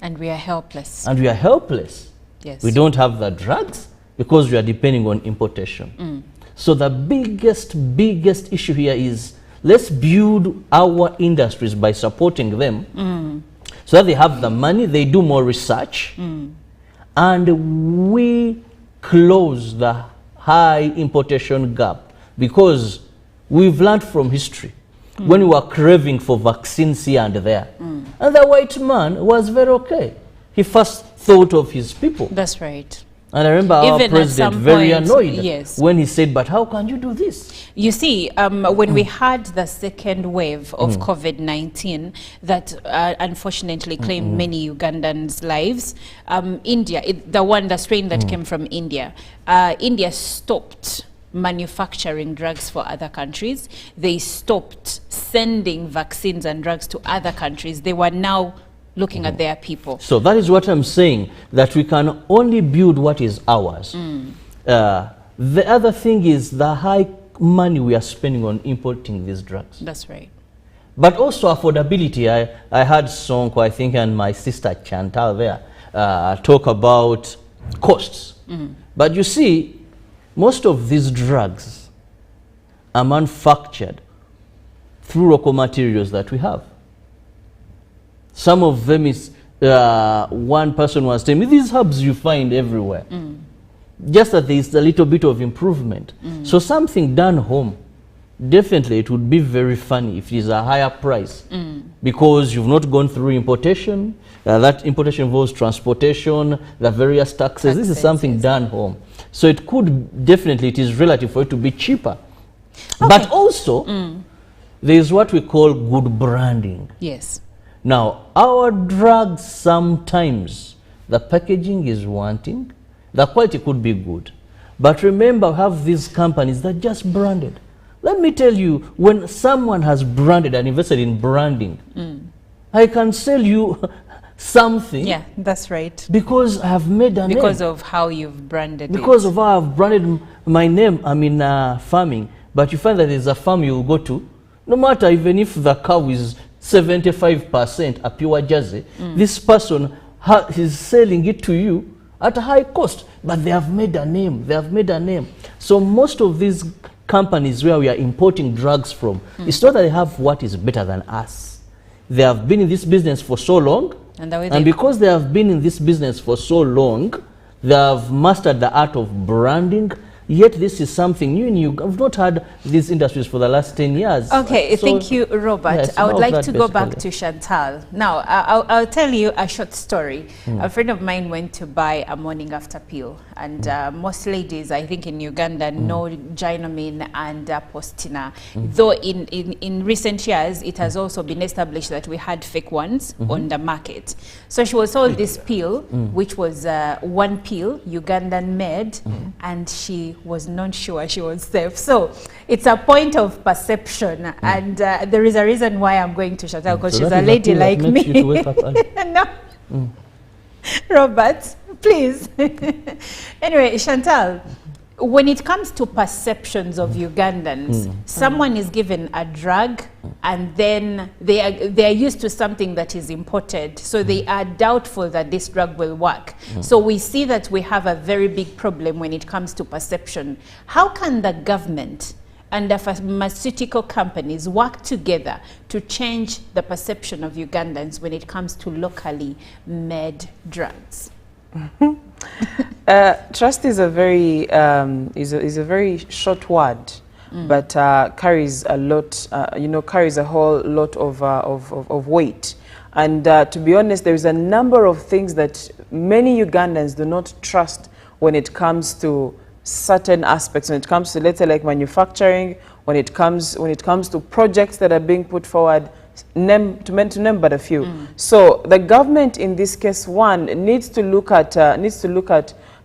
And we are helpless. And we are helpless. Yes. We don't have the drugs because we are depending on importation. So the biggest issue here is let's build our industries by supporting them so that they have the money, they do more research, and we close the high importation gap because we've learned from history. When we were craving for vaccines here and there. And the white man was very okay. He first thought of his people. That's right. And I remember our president very annoyed when he said, but how can you do this? You see, when we had the second wave of COVID-19 that unfortunately claimed many Ugandans' lives, India, the strain that came from India, India stopped manufacturing drugs for other countries. They stopped sending vaccines and drugs to other countries. They were now looking at their people. So that is what I'm saying, that we can only build what is ours. The other thing is the high money we are spending on importing these drugs. That's right. But also affordability. I had Sonko, I think, and my sister Chantal there talk about costs. But you see, most of these drugs are manufactured through local materials that we have. Some of them is, one person was telling me, these herbs you find everywhere. Just that there is a little bit of improvement. So something done home, definitely it would be very funny if it is a higher price because you've not gone through importation. That importation involves transportation, the various taxes. This is something done home. So it could definitely, it is relative for it to be cheaper. But also, there is what we call good branding. Yes. Now, our drugs sometimes, the packaging is wanting, the quality could be good. But remember, we have these companies that just branded. Let me tell you, when someone has branded and invested in branding, I can sell you something. Yeah, that's right. Because I have made a name. Because of how you've branded it. Because of how I've branded my name, I'm in farming. But you find that there's a farm you'll go to, no matter even if the cow is 75% a pure jersey, this person is selling it to you at a high cost, but they have made a name. They have made a name. So most of these companies where we are importing drugs from, it's not that they have what is better than us. They have been in this business for so long, and because they have been in this business for so long, they have mastered the art of branding. Yet this is something new, and you have not had these industries for the last 10 years. Okay, so thank you, Robert. Yes, I would like to go basically. back to Chantal. Now, I'll tell you a short story. A friend of mine went to buy a morning after pill, and most ladies, I think in Uganda, know Gynomine and Postina. Though in recent years, it has also been established that we had fake ones on the market. So she was sold this pill, which was one pill, Ugandan made, and she was not sure she was safe. So it's a point of perception, and there is a reason why I'm going to Chantal, because she's a lady like me. No. Robert, please. Anyway, Chantal, when it comes to perceptions of Ugandans, someone is given a drug and then they are used to something that is imported, so they are doubtful that this drug will work. So we see that we have a very big problem when it comes to perception. How can the government and the pharmaceutical companies work together to change the perception of Ugandans when it comes to locally made drugs? Trust is a very is a very short word, but carries a lot. Carries a whole lot of weight. And to be honest, there is a number of things that many Ugandans do not trust when it comes to certain aspects. When it comes to, let's say, like manufacturing, when it comes to projects that are being put forward. To name but a few. So the government in this case, one, needs to look at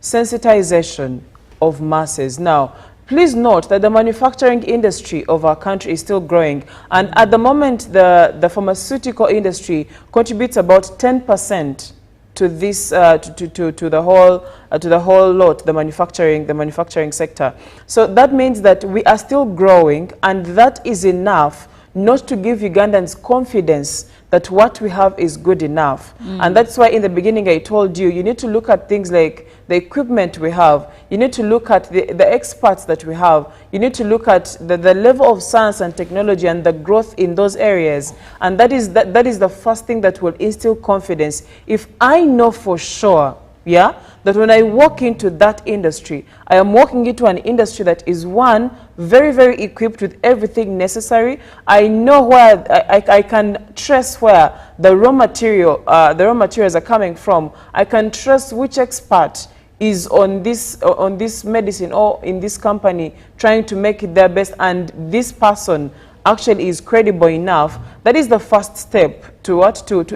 sensitization of masses. Now, please note that the manufacturing industry of our country is still growing, and at the moment the pharmaceutical industry contributes about 10% to this to the whole lot, the manufacturing sector. So that means that we are still growing, and that is enough not to give Ugandans confidence that what we have is good enough. And that's why in the beginning I told you, you need to look at things like the equipment we have, you need to look at the experts that we have, you need to look at the level of science and technology and the growth in those areas. And that is the first thing that will instill confidence. If I know for sure, that when I walk into that industry, I am walking into an industry that is, one, very, very equipped with everything necessary. I know where I can trace where the raw materials are coming from. I can trust which expert is on this medicine or in this company trying to make it their best, and this person actually is credible enough. That is the first step to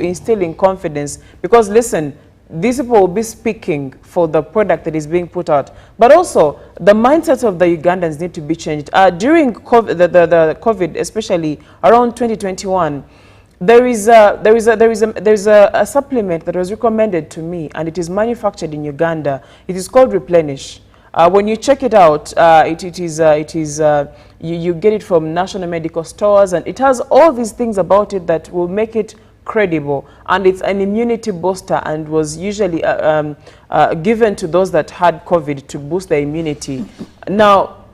instilling confidence. Because listen, these people will be speaking for the product that is being put out. But also, the mindset of the Ugandans need to be changed. During COVID, the COVID, especially around 2021, there is a supplement that was recommended to me, and it is manufactured in Uganda. It is called Replenish. When you check it out, you get it from national medical stores, and it has all these things about it that will make it credible, and it's an immunity booster, and was usually given to those that had COVID to boost their immunity. Now,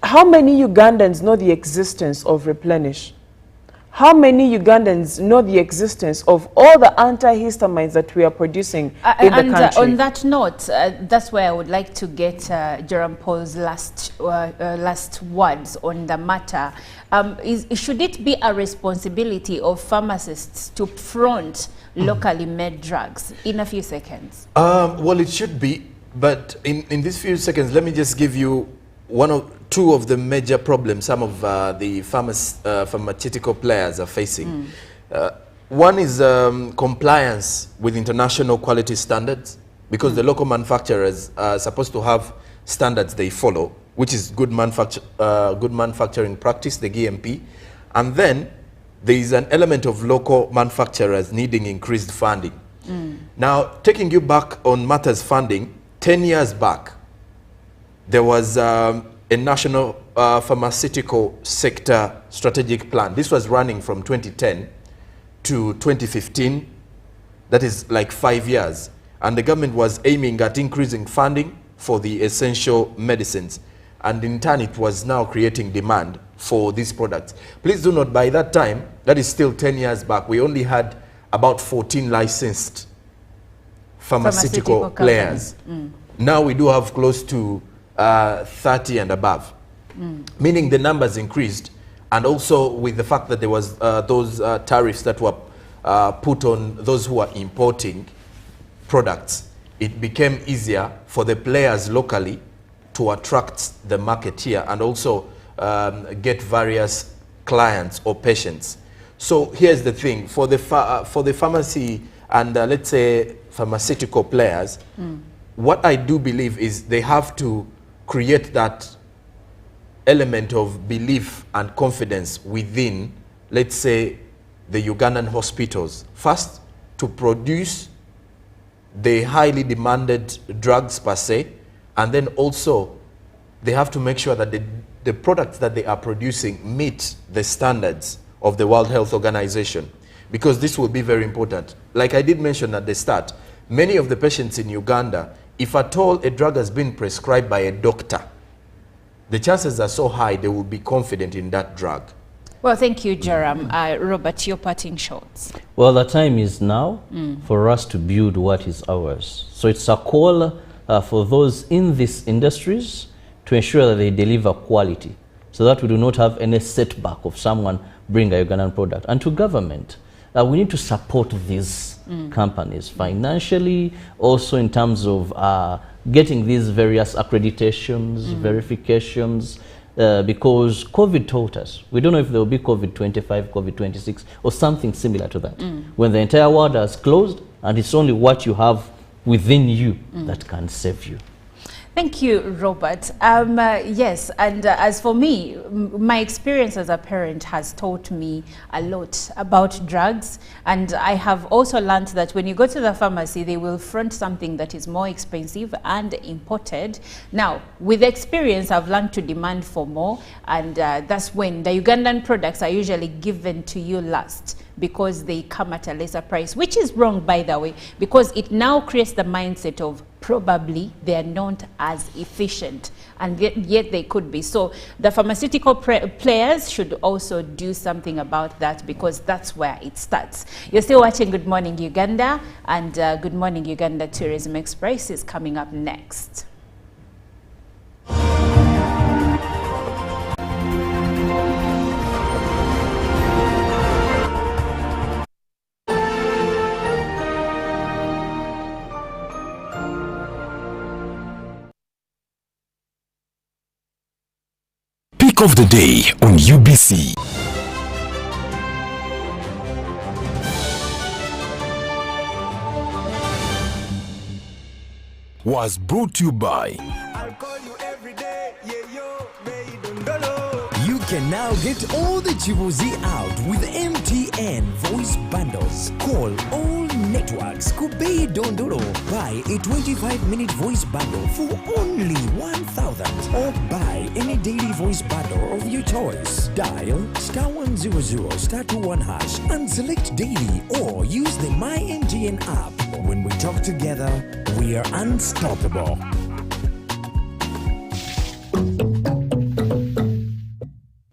how many Ugandans know the existence of Replenish? How many Ugandans know the existence of all the antihistamines that we are producing in the country? On that note, that's where I would like to get Jerome Paul's last words on the matter. Should it be a responsibility of pharmacists to front locally made drugs? In a few seconds. Well, it should be, but in these few seconds, let me just give you two of the major problems some of the pharmaceutical players are facing. One is compliance with international quality standards, because the local manufacturers are supposed to have standards they follow, which is good manufacturing practice, the GMP. And then there is an element of local manufacturers needing increased funding. Now, taking you back on matters funding, 10 years back, there was a national pharmaceutical sector strategic plan. This was running from 2010 to 2015. That is like 5 years. And the government was aiming at increasing funding for the essential medicines. And in turn, it was now creating demand for these products. Please do note, by that time, that is still 10 years back, we only had about 14 licensed pharmaceutical players. Now we do have close to 30 and above, meaning the numbers increased. And also with the fact that there was those tariffs that were put on those who are importing products, it became easier for the players locally to attract the market here and also get various clients or patients. So here's the thing, for the pharmacy and let's say pharmaceutical players, what I do believe is they have to create that element of belief and confidence within, let's say, the Ugandan hospitals. First, to produce the highly demanded drugs per se, and then also they have to make sure that the products that they are producing meet the standards of the World Health Organization, because this will be very important. Like I did mention at the start, many of the patients in Uganda, if at all a drug has been prescribed by a doctor, the chances are so high they will be confident in that drug. Well, thank you, Joram. Robert, your parting shots. Well, the time is now for us to build what is ours. So it's a call for those in these industries to ensure that they deliver quality, so that we do not have any setback of someone bring a Ugandan product. And to government, we need to support these companies financially, also in terms of getting these various accreditations, verifications, because COVID taught us. We don't know if there will be COVID-25, COVID-26, or something similar to that. When the entire world has closed, and it's only what you have within you that can save you. Thank you, Robert. Yes, and as for me, my experience as a parent has taught me a lot about drugs, and I have also learned that when you go to the pharmacy, they will front something that is more expensive and imported. Now, with experience, I've learned to demand for more, and that's when the Ugandan products are usually given to you last, because they come at a lesser price, which is wrong, by the way, because it now creates the mindset of probably they are not as efficient, and yet they could be. So the pharmaceutical players should also do something about that, because that's where it starts. You're still watching Good Morning Uganda, and Good Morning Uganda Tourism Express is coming up next. Of the day on UBC. was brought to you by You can now get all the Chibuzi out with MTN voice bundles. Call all networks. Kubei Dondoro. Buy a 25-minute voice bundle for only 1,000. Or buy any daily voice bundle of your choice. Dial *100 *21 hash and select daily, or use the My MTN app. When we talk together, we are unstoppable.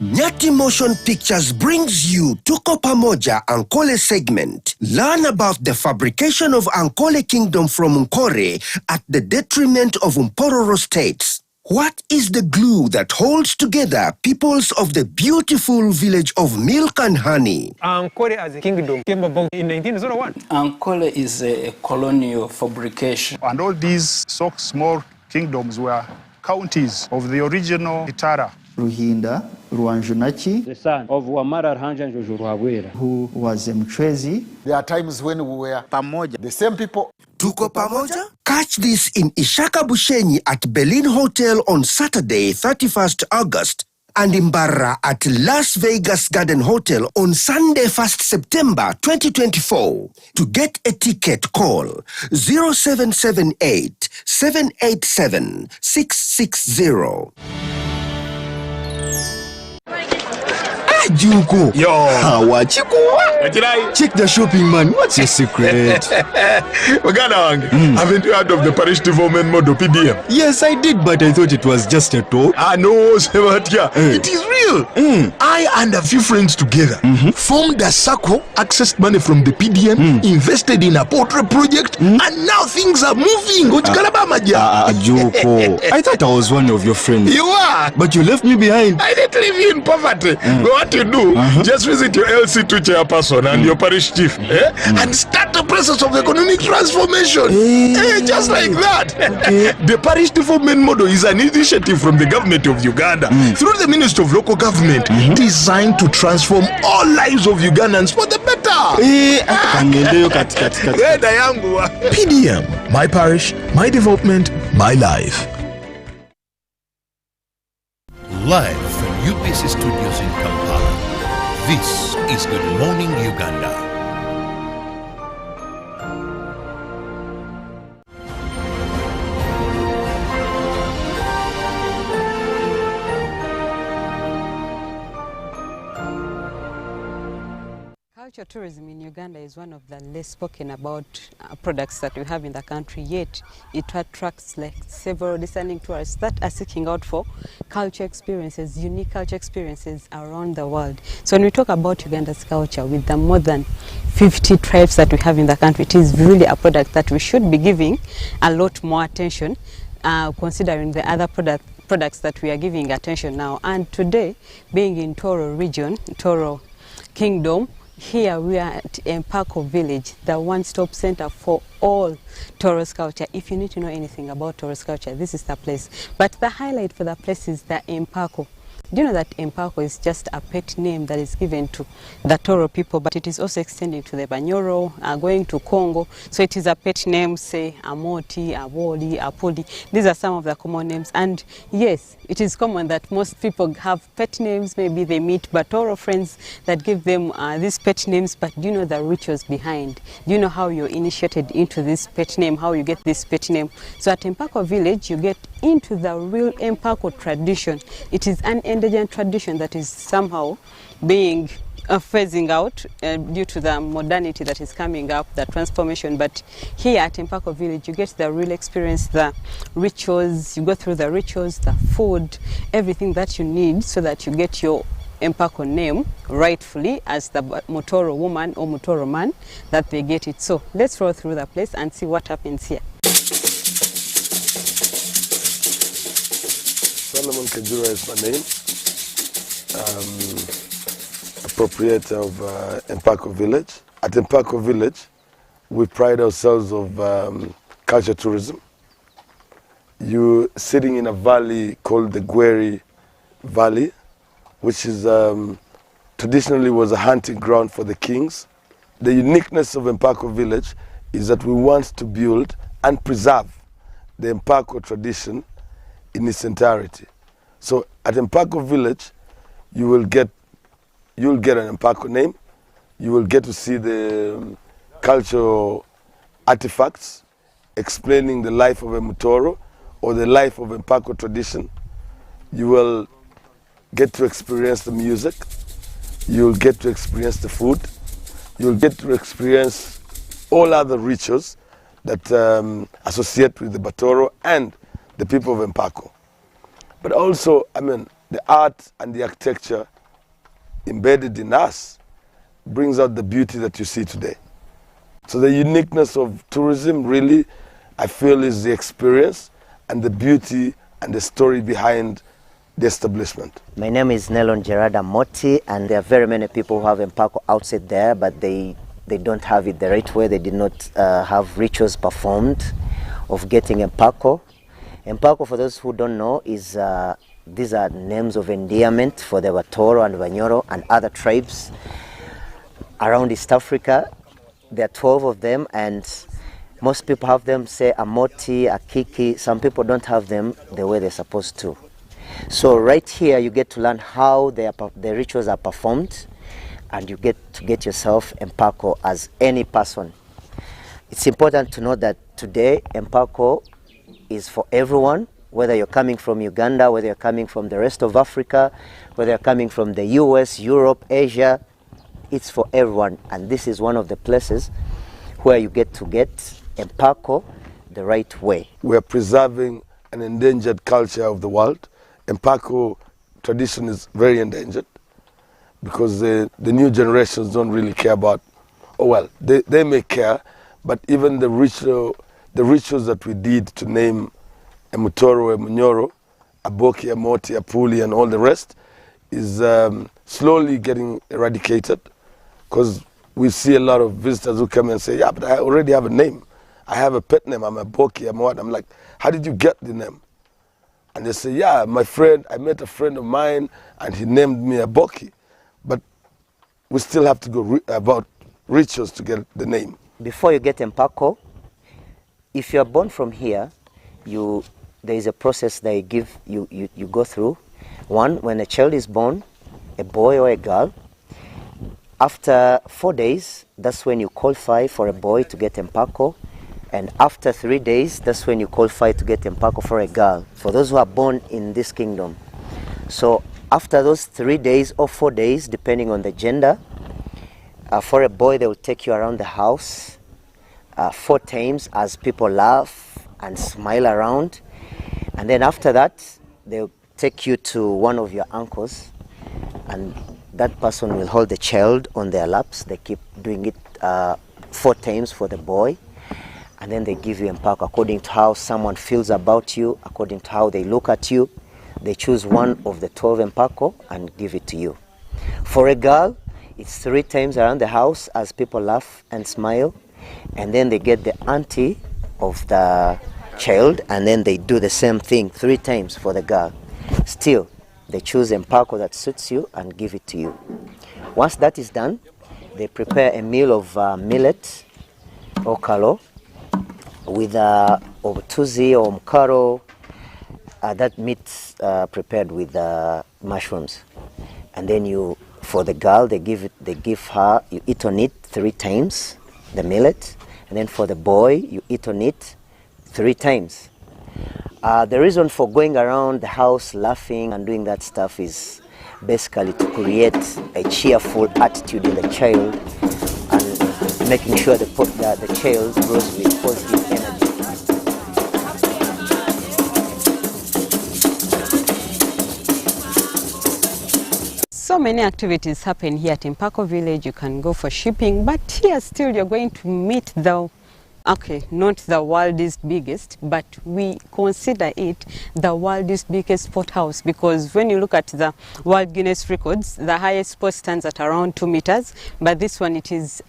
Nyati Motion Pictures brings you Tuko Pamoja Ankole segment. Learn about the fabrication of Ankole Kingdom from Chorey at the detriment of Mpororo states. What is the glue that holds together peoples of the beautiful village of milk and honey? Chorey as a kingdom came about in 1901. Chorey is a colonial fabrication. And all these so small kingdoms were counties of the original Itara. Ruhinda Rwanjunachi, The son of Wamara Ruhanganje, who was a Mchwezi. There are times when we were pamoja. The same people. Tuko Pamoja? Catch this in Ishaka Bushenyi at Berlin Hotel on Saturday, 31st August. And in Barra at Las Vegas Garden Hotel on Sunday, 1st September 2024. To get a ticket, call 0778 787 660. Juko. Yo. What you go? Check the shopping, man. What's your secret? Uganda, haven't you heard of the parish development model PDM? Yes, I did, but I thought it was just a talk. No, Ssemwogerere. It is real. I and a few friends together formed a circle, accessed money from the PDM, invested in a portrait project, and now things are moving. Juko. I thought I was one of your friends. You are. But you left me behind. I didn't leave you in poverty. What you do, just visit your LC2 chairperson and your parish chief and start the process of economic transformation. Just like that. The parish development model is an initiative from the government of Uganda through the Ministry of Local Government designed to transform all lives of Ugandans for the better. PDM, my parish, my development, my life. Live from UBC Studios in Kampala, this is Good Morning Uganda. Cultural tourism in Uganda is one of the less spoken about products that we have in the country, yet it attracts like several discerning tourists that are seeking out for culture experiences, unique culture experiences around the world. So when we talk about Uganda's culture, with the more than 50 tribes that we have in the country, it is really a product that we should be giving a lot more attention, considering the other products that we are giving attention now. And today, being in Toro region, Toro Kingdom, here we are at Mpako Village, the one-stop center for all Toro's culture. If you need to know anything about Toro's culture, this is the place. But the highlight for the place is the Mpako. Do you know that Mpako is just a pet name that is given to the Toro people, but it is also extending to the Banyoro, going to Congo. So it is a pet name, say Amoti, Awoli, Apodi. These are some of the common names. And yes, it is common that most people have pet names. Maybe they meet Toro friends that give them these pet names, but do you know the rituals behind? Do you know how you're initiated into this pet name, how you get this pet name? So at Mpako Village, you get into the real Mpako tradition. It is an indigenous tradition that is somehow being phasing out due to the modernity that is coming up, the transformation. But here at Mpako Village, you get the real experience, the rituals, you go through the rituals, the food, everything that you need so that you get your Mpako name rightfully as the Mutoro woman or Mutoro man that they get it. So let's roll through the place and see what happens here. Solomon Kajura is my name. Proprietor of Mpako Village. At Mpako Village, we pride ourselves of culture tourism. You're sitting in a valley called the Chorey Valley, which is traditionally was a hunting ground for the kings. The uniqueness of Mpako Village is that we want to build and preserve the Mpako tradition in its entirety. So at Mpako village, you will get an Mpako name. You will get to see the cultural artifacts explaining the life of a Mutoro or the life of a Mpako tradition. You will get to experience the music. You'll get to experience the food. You'll get to experience all other rituals that associate with the Batoro and the people of Mpako. But also, I mean, the art and the architecture embedded in us brings out the beauty that you see today. So the uniqueness of tourism really, I feel, is the experience and the beauty and the story behind the establishment. My name is Nelon Gerada Moti, and there are very many people who have Mpako outside there, but they don't have it the right way. They did not have rituals performed of getting Mpako. Mpako, for those who don't know, is these are names of endearment for the Batoro and Banyoro and other tribes around East Africa. There are 12 of them, and most people have them, say a Moti, a Kiki. Some people don't have them the way they're supposed to. So right here you get to learn how the rituals are performed, and you get to get yourself Mpako as any person. It's important to know that today Mpako is for everyone, whether you're coming from Uganda, whether you're coming from the rest of Africa, whether you're coming from the US, Europe, Asia. It's for everyone, and this is one of the places where you get to get Mpako the right way. We are preserving an endangered culture of the world. Mpako tradition is very endangered because the new generations don't really care about, oh well, they may care, but even the rituals that we did to name a Mutoro, a Munyoro, a Boki, a Moti, a Puli, and all the rest is slowly getting eradicated, because we see a lot of visitors who come and say, yeah, but I already have a name. I have a pet name. I'm a Boki, I'm what? I'm like, how did you get the name? And they say, yeah, I met a friend of mine and he named me a Boki. But we still have to go about rituals to get the name. Before you get Mpako, if you are born from here, there is a process that you go through. One, when a child is born, a boy or a girl, after 4 days, that's when you qualify for a boy to get Mpako. And after 3 days, that's when you qualify to get Mpako for a girl, for those who are born in this kingdom. So after those 3 days or 4 days, depending on the gender, for a boy, they will take you around the house 4 times as people laugh and smile around. And then after that, they'll take you to one of your uncles, and that person will hold the child on their laps. They keep doing it 4 times for the boy. And then they give you Mpako according to how someone feels about you, according to how they look at you. They choose one of the 12 Mpako and give it to you. For a girl, it's 3 times around the house as people laugh and smile. And then they get the auntie of the child, and then they do the same thing 3 times for the girl. Still, they choose Mpako that suits you and give it to you. Once that is done, they prepare a meal of millet or kalo with obutuzi or mkaro, that meat prepared with mushrooms. And then for the girl, they give her, you eat on it 3 times, the millet. And then for the boy, you eat on it 3 times. The reason for going around the house laughing and doing that stuff is basically to create a cheerful attitude in the child and making sure the child grows with positive energy. So many activities happen here at Mpako village. You can go for shipping, but here still you're going to meet not the world's biggest, but we consider it the world's biggest port house, because when you look at the World Guinness records, the highest port stands at around 2 meters, but this one, it is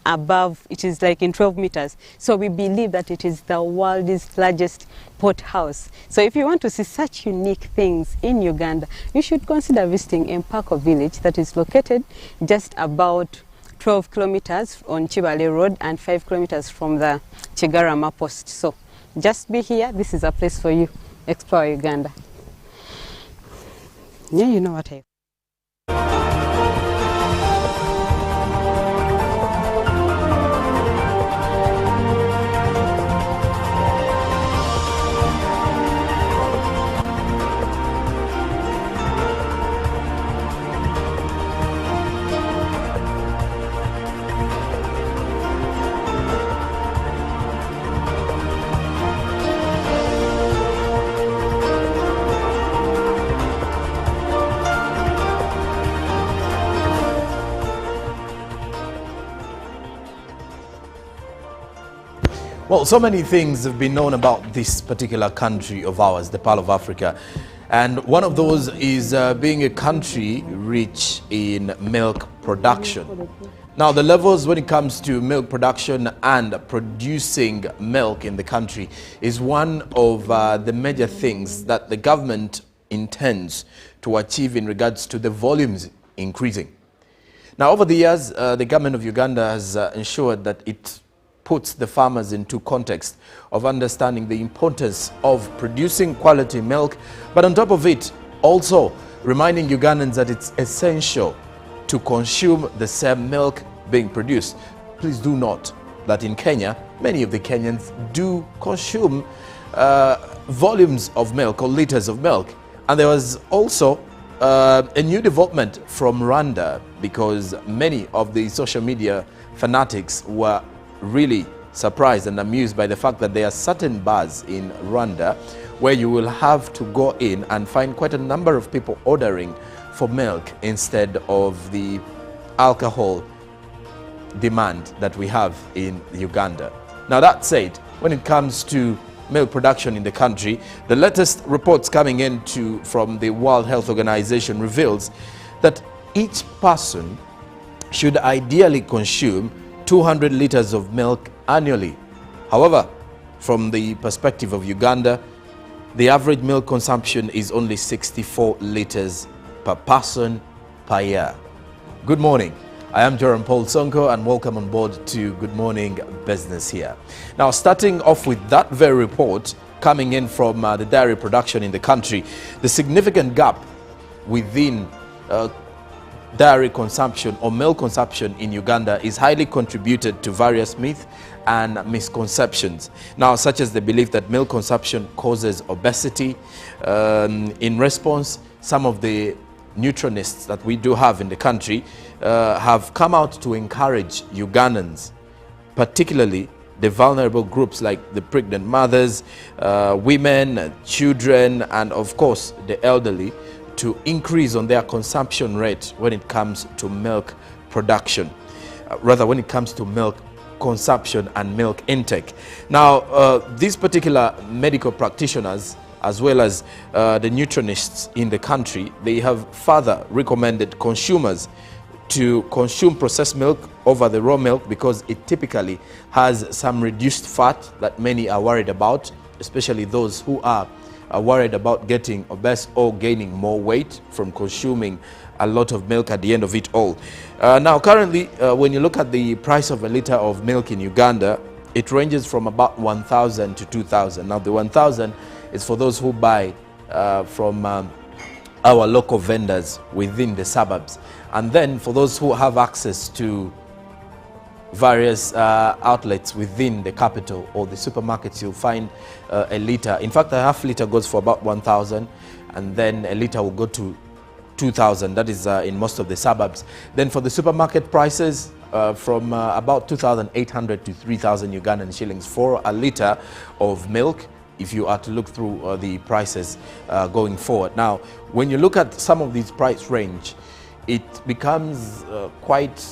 like in 12 meters. So we believe that it is the world's largest port house. So if you want to see such unique things in Uganda, you should consider visiting Mpako village, that is located just about 12 kilometers on Chibale Road and 5 kilometers from the Chigarama post. So Just be here. This is a place for you. Explore Uganda. Yeah, you know what I... Well, so many things have been known about this particular country of ours, the Pearl of Africa. And one of those is being a country rich in milk production. Now, the levels when it comes to milk production and producing milk in the country is one of the major things that the government intends to achieve in regards to the volumes increasing. Now, over the years, the government of Uganda has ensured that it puts the farmers into context of understanding the importance of producing quality milk, but on top of it, also reminding Ugandans that it's essential to consume the same milk being produced. Please do note that in Kenya, many of the Kenyans do consume volumes of milk or liters of milk. And there was also a new development from Rwanda, because many of the social media fanatics were really surprised and amused by the fact that there are certain bars in Rwanda where you will have to go in and find quite a number of people ordering for milk instead of the alcohol demand that we have in Uganda. Now, that said, when it comes to milk production in the country, the latest reports coming in from the World Health Organization reveals that each person should ideally consume 200 liters of milk annually. However, from the perspective of Uganda, the average milk consumption is only 64 liters per person per year. Good morning. I am Jerome Paul Sonko, and welcome on board to Good Morning Business here. Now, starting off with that very report coming in from the dairy production in the country, the significant gap within dairy consumption or milk consumption in Uganda is highly contributed to various myths and misconceptions. Now, such as the belief that milk consumption causes obesity. In response, some of the nutritionists that we do have in the country have come out to encourage Ugandans, particularly the vulnerable groups like the pregnant mothers, women, children, and of course the elderly, to increase on their consumption rate when it comes to milk production, rather when it comes to milk consumption and milk intake. Now, these particular medical practitioners, as well as the nutritionists in the country, they have further recommended consumers to consume processed milk over the raw milk because it typically has some reduced fat that many are worried about, especially those who are worried about getting obese or gaining more weight from consuming a lot of milk at the end of it all. Now, currently, when you look at the price of a liter of milk in Uganda, it ranges from about 1,000 to 2,000. Now, the 1,000 is for those who buy from our local vendors within the suburbs. And then for those who have access to various outlets within the capital or the supermarkets, you'll find a liter. In fact, a half liter goes for about 1,000, and then a liter will go to 2,000. That is in most of the suburbs. Then for the supermarket prices, from about 2,800 to 3,000 Ugandan shillings for a liter of milk, if you are to look through the prices going forward. Now, when you look at some of these price range, it becomes quite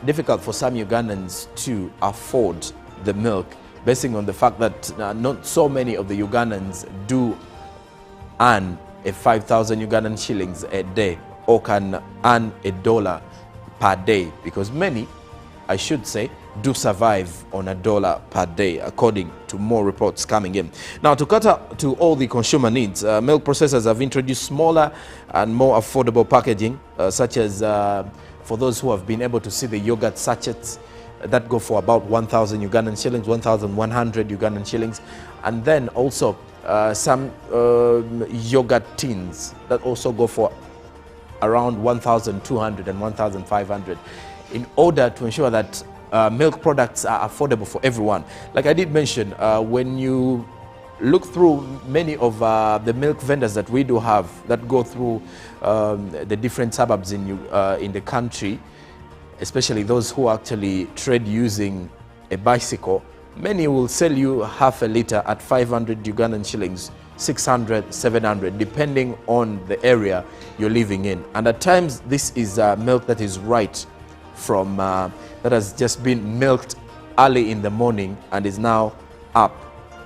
difficult for some Ugandans to afford the milk, basing on the fact that not so many of the Ugandans do earn a 5,000 Ugandan shillings a day or can earn $1 per day, because many, I should say, do survive on $1 per day, according to more reports coming in. Now, to cater to all the consumer needs, milk processors have introduced smaller and more affordable packaging, such as for those who have been able to see the yogurt sachets that go for about 1,000 Ugandan shillings, 1,100 Ugandan shillings. And then also some yogurt tins that also go for around 1,200 and 1,500, in order to ensure that milk products are affordable for everyone. Like I did mention, when you look through many of the milk vendors that we do have that go through the different suburbs in the country, especially those who actually trade using a bicycle, many will sell you half a liter at 500 Ugandan shillings, 600, 700, depending on the area you're living in. And at times, this is milk that is right from, that has just been milked early in the morning and is now up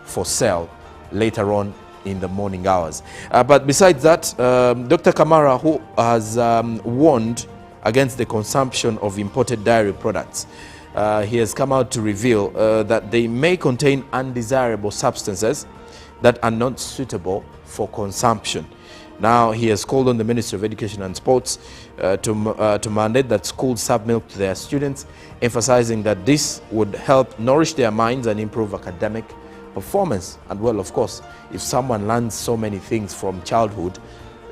for sale later on in the morning hours. But besides that, Dr. Kamara, who has warned against the consumption of imported dairy products, he has come out to reveal that they may contain undesirable substances that are not suitable for consumption. Now, he has called on the Ministry of Education and Sports to mandate that schools serve milk to their students, emphasizing that this would help nourish their minds and improve academic performance. And well, of course, if someone learns so many things from childhood,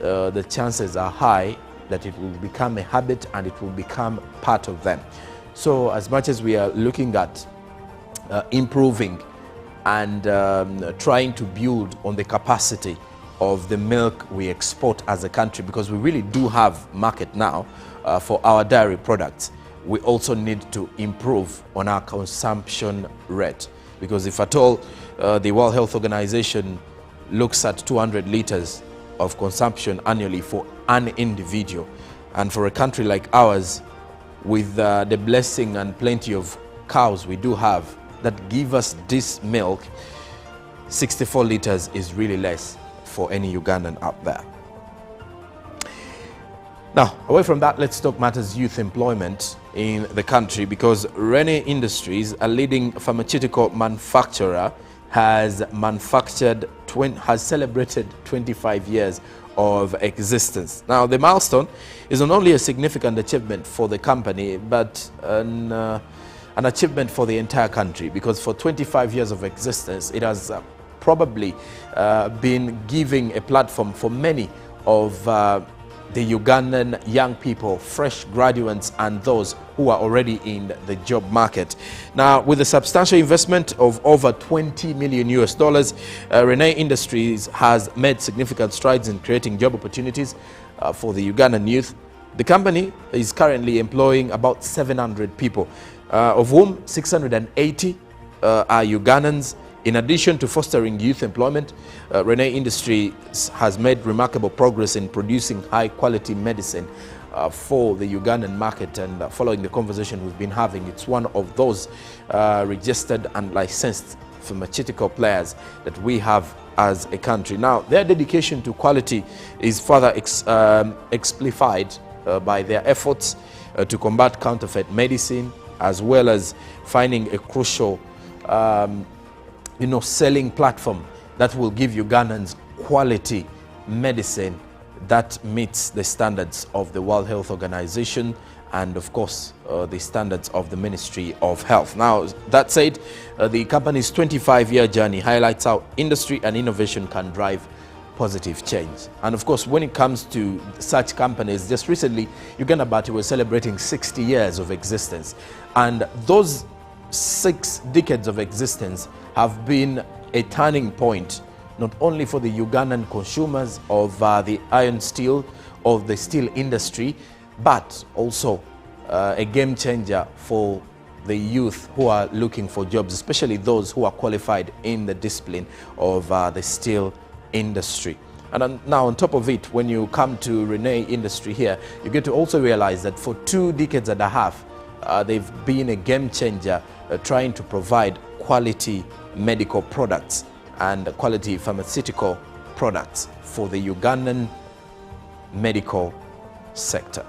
the chances are high that it will become a habit and it will become part of them. So as much as we are looking at improving and trying to build on the capacity of the milk we export as a country, because we really do have market now for our dairy products, we also need to improve on our consumption rate. Because if at all the World Health Organization looks at 200 liters of consumption annually for an individual, and for a country like ours, with the blessing and plenty of cows we do have that give us this milk, 64 liters is really less for any Ugandan out there. Now, away from that, let's talk matters youth employment in the country, because Rene Industries, a leading pharmaceutical manufacturer, has celebrated 25 years of existence. Now, the milestone is not only a significant achievement for the company, but an achievement for the entire country, because for 25 years of existence, it has probably been giving a platform for many of the Ugandan young people, fresh graduates, and those who are already in the job market. Now, with a substantial investment of over $20 million US, Rene Industries has made significant strides in creating job opportunities for the Ugandan youth. The company is currently employing about 700 people, of whom 680 are Ugandans. In addition to fostering youth employment, Rene Industries has made remarkable progress in producing high-quality medicine for the Ugandan market. And following the conversation we've been having, it's one of those registered and licensed pharmaceutical players that we have as a country. Now, their dedication to quality is further exemplified by their efforts to combat counterfeit medicine, as well as finding a crucial selling platform that will give Ugandans quality medicine that meets the standards of the World Health Organization and, of course, the standards of the Ministry of Health. Now, that said, the company's 25-year journey highlights how industry and innovation can drive positive change. And of course, when it comes to such companies, just recently, Uganda Bati was celebrating 60 years of existence. And those 6 decades of existence have been a turning point, not only for the Ugandan consumers of the iron steel, of the steel industry, but also a game changer for the youth who are looking for jobs, especially those who are qualified in the discipline of the steel industry. And now on top of it, when you come to Rene Industry here, you get to also realize that for 2 decades and a half, they've been a game changer trying to provide quality medical products and quality pharmaceutical products for the Ugandan medical sector.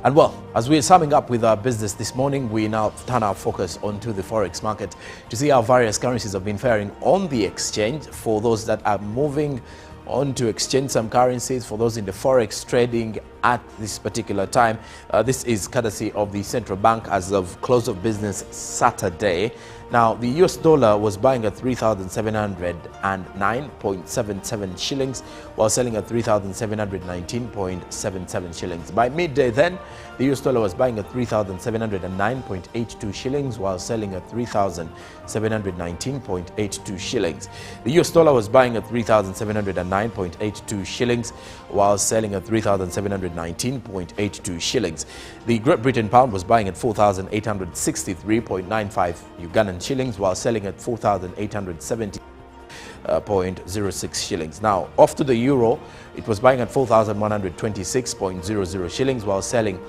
And well, as we're summing up with our business this morning, we now turn our focus onto the forex market to see how various currencies have been faring on the exchange. For those that are moving on to exchange some currencies, for those in the forex trading at this particular time. This is courtesy of the central bank as of close of business Saturday. Now, the US dollar was buying at 3,709.77 shillings, while selling at 3,719.77 shillings. By midday then, the US dollar was buying at 3,709.82 shillings, while selling at 3,719.82 shillings. The US dollar was buying at 3,709.82 shillings, while selling at 3,719.82 shillings. The Great Britain pound was buying at 4,863.95 Ugandan shillings, while selling at 4,870.06 shillings. Now, off to the euro, it was buying at 4,126.00 shillings, while selling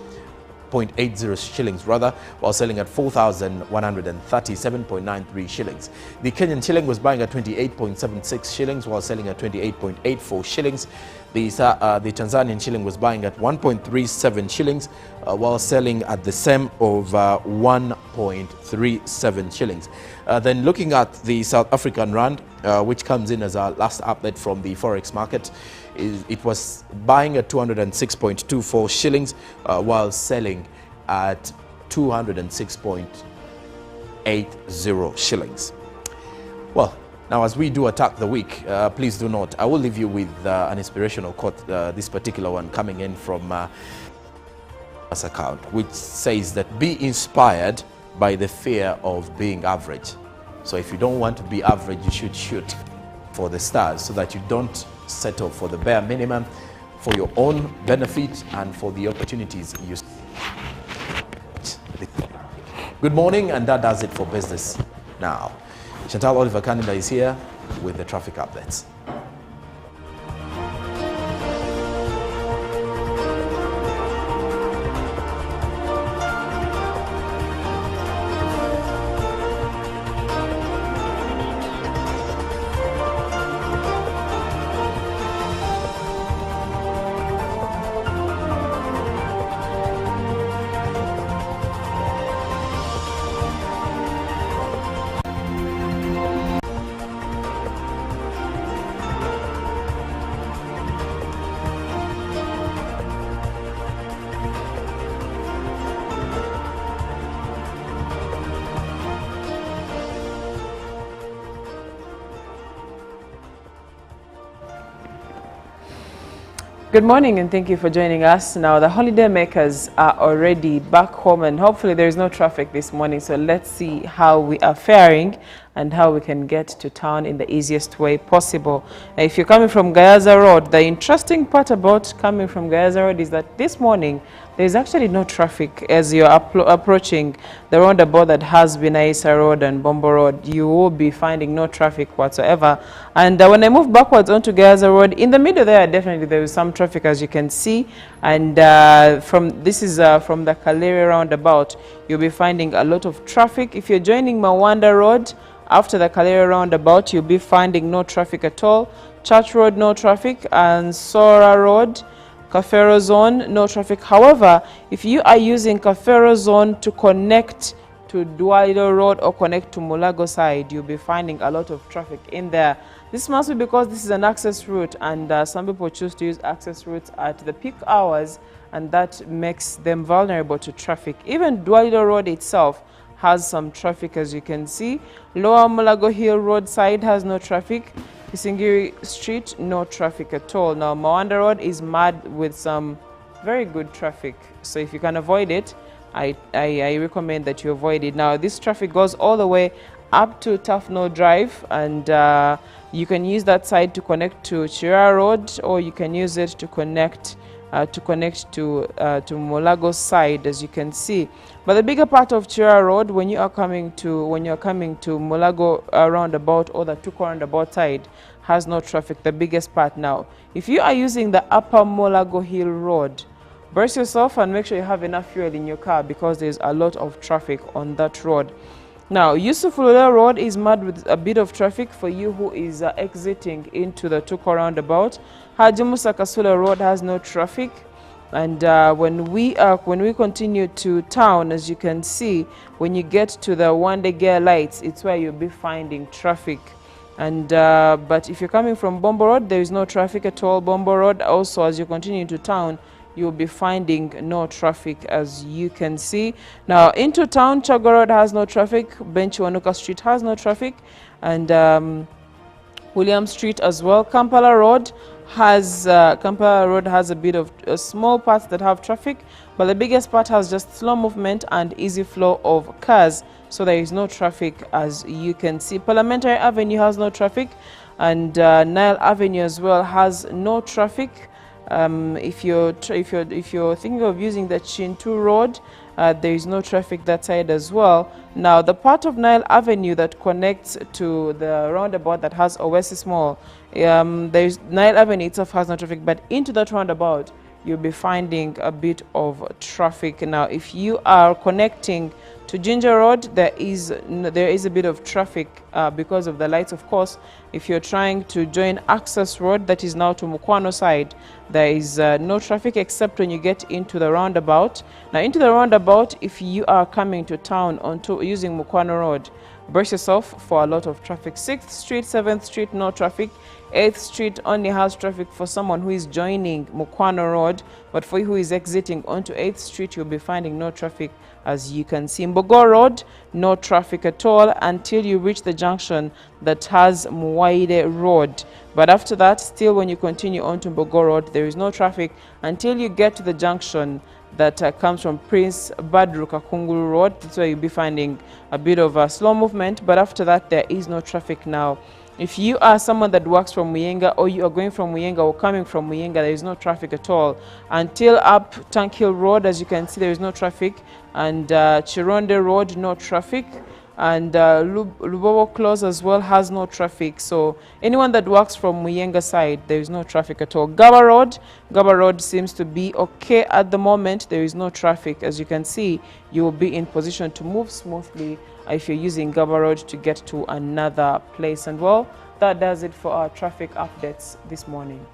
0.80 shillings while selling at 4,137.93 shillings. The Kenyan shilling was buying at 28.76 shillings, while selling at 28.84 shillings. The Tanzanian shilling was buying at 1.37 shillings, while selling at the same of 1.37 shillings. Then looking at the South African rand, which comes in as our last update from the forex market, it was buying at 206.24 shillings, while selling at 206.80 shillings. Well, now as we do attack the week, please do note, I will leave you with an inspirational quote, this particular one coming in from account, which says that be inspired by the fear of being average. So if you don't want to be average, you should shoot for the stars so that you don't settle for the bare minimum for your own benefit and for the opportunities you see. Good morning, and that does it for business now. Chantal Oliver Canada is here with the traffic updates. Good morning and thank you for joining us. Now the holiday makers are already back home and hopefully there is no traffic this morning. So let's see how we are faring and how we can get to town in the easiest way possible. Now, if you're coming from Gayaza Road, the interesting part about coming from Gayaza Road is that this morning there's actually no traffic as you're approaching the roundabout that has Binaisa Road and Bombo Road. You will be finding no traffic whatsoever. And when I move backwards onto Gayaza Road, in the middle there, definitely there is some traffic as you can see. And from the Kalere roundabout, you'll be finding a lot of traffic. If you're joining Mawanda Road, after the Kalere roundabout, you'll be finding no traffic at all. Church Road, no traffic. And Sora Road, Kafero Zone, no traffic. However, if you are using Kafero Zone to connect to Dualido Road or connect to Mulago side, you'll be finding a lot of traffic in there. This must be because this is an access route and some people choose to use access routes at the peak hours, and that makes them vulnerable to traffic. Even Dualido Road itself has some traffic, as you can see. Lower Mulago Hill Road side has no traffic. Isingiri Street, no traffic at all. Now, Mawanda Road is mad with some very good traffic. So if you can avoid it, I recommend that you avoid it. Now, this traffic goes all the way up to Tafno Drive, and you can use that side to connect to Chira Road, or you can use it to connect to Mulago side, as you can see. But the bigger part of Chira Road, when you're coming to Mulago roundabout or the Tuko roundabout side, has no traffic. The biggest part now. If you are using the upper Mulago Hill Road, brace yourself and make sure you have enough fuel in your car because there's a lot of traffic on that road. Now, Yusufulula Road is mad with a bit of traffic for you who is exiting into the Tuko roundabout. Haji Musa Kasula Road has no traffic. And when we continue to town, as you can see, when you get to the Wande Gear lights, it's where you'll be finding traffic. And but if you're coming from Bombo Road, there is no traffic at all. Bombo Road also, as you continue to town, you'll be finding no traffic, as you can see. Now into town, Chorey Road has no traffic, Benchiwanuka Street has no traffic, and William Street as well. Kampala Road has a bit of small parts that have traffic, but the biggest part has just slow movement and easy flow of cars, so there is no traffic, as you can see. Parliamentary Avenue has no traffic, and Nile Avenue as well has no traffic. If you're thinking of using the Chintu Road, there is no traffic that side as well. Now the part of Nile Avenue that connects to the roundabout that has Oasis Mall, Nile Avenue itself has no traffic, but into that roundabout you'll be finding a bit of traffic. Now if you are connecting to Ginger Road, there is a bit of traffic because of the lights, of course. If you're trying to join Access Road, that is now to Mukwano side, there is no traffic except when you get into the roundabout. Now into the roundabout, if you are coming to town using Mukwano Road, brace yourself for a lot of traffic. 6th Street, 7th Street, no traffic. 8th Street only has traffic for someone who is joining Mukwano Road, but for you who is exiting onto 8th Street, you'll be finding no traffic, as you can see. Mbogo Road, no traffic at all until you reach the junction that has Muwaide Road. But after that, still when you continue on to Mbogo Road, there is no traffic until you get to the junction that comes from Prince Badru Kakunguru Road. That's where you'll be finding a bit of a slow movement, but after that, there is no traffic now. If you are someone that works from Muyenga, or you are going from Muyenga or coming from Muyenga, there is no traffic at all until up Tank Hill Road. As you can see, there is no traffic, and Chironde Road, no traffic, and Lubowo Close as well has no traffic. So anyone that works from Muyenga side, there is no traffic at all. Gaba Road seems to be okay at the moment. There is no traffic. As you can see, you will be in position to move smoothly if you're using Gaba Road to get to another place. And well, that does it for our traffic updates this morning.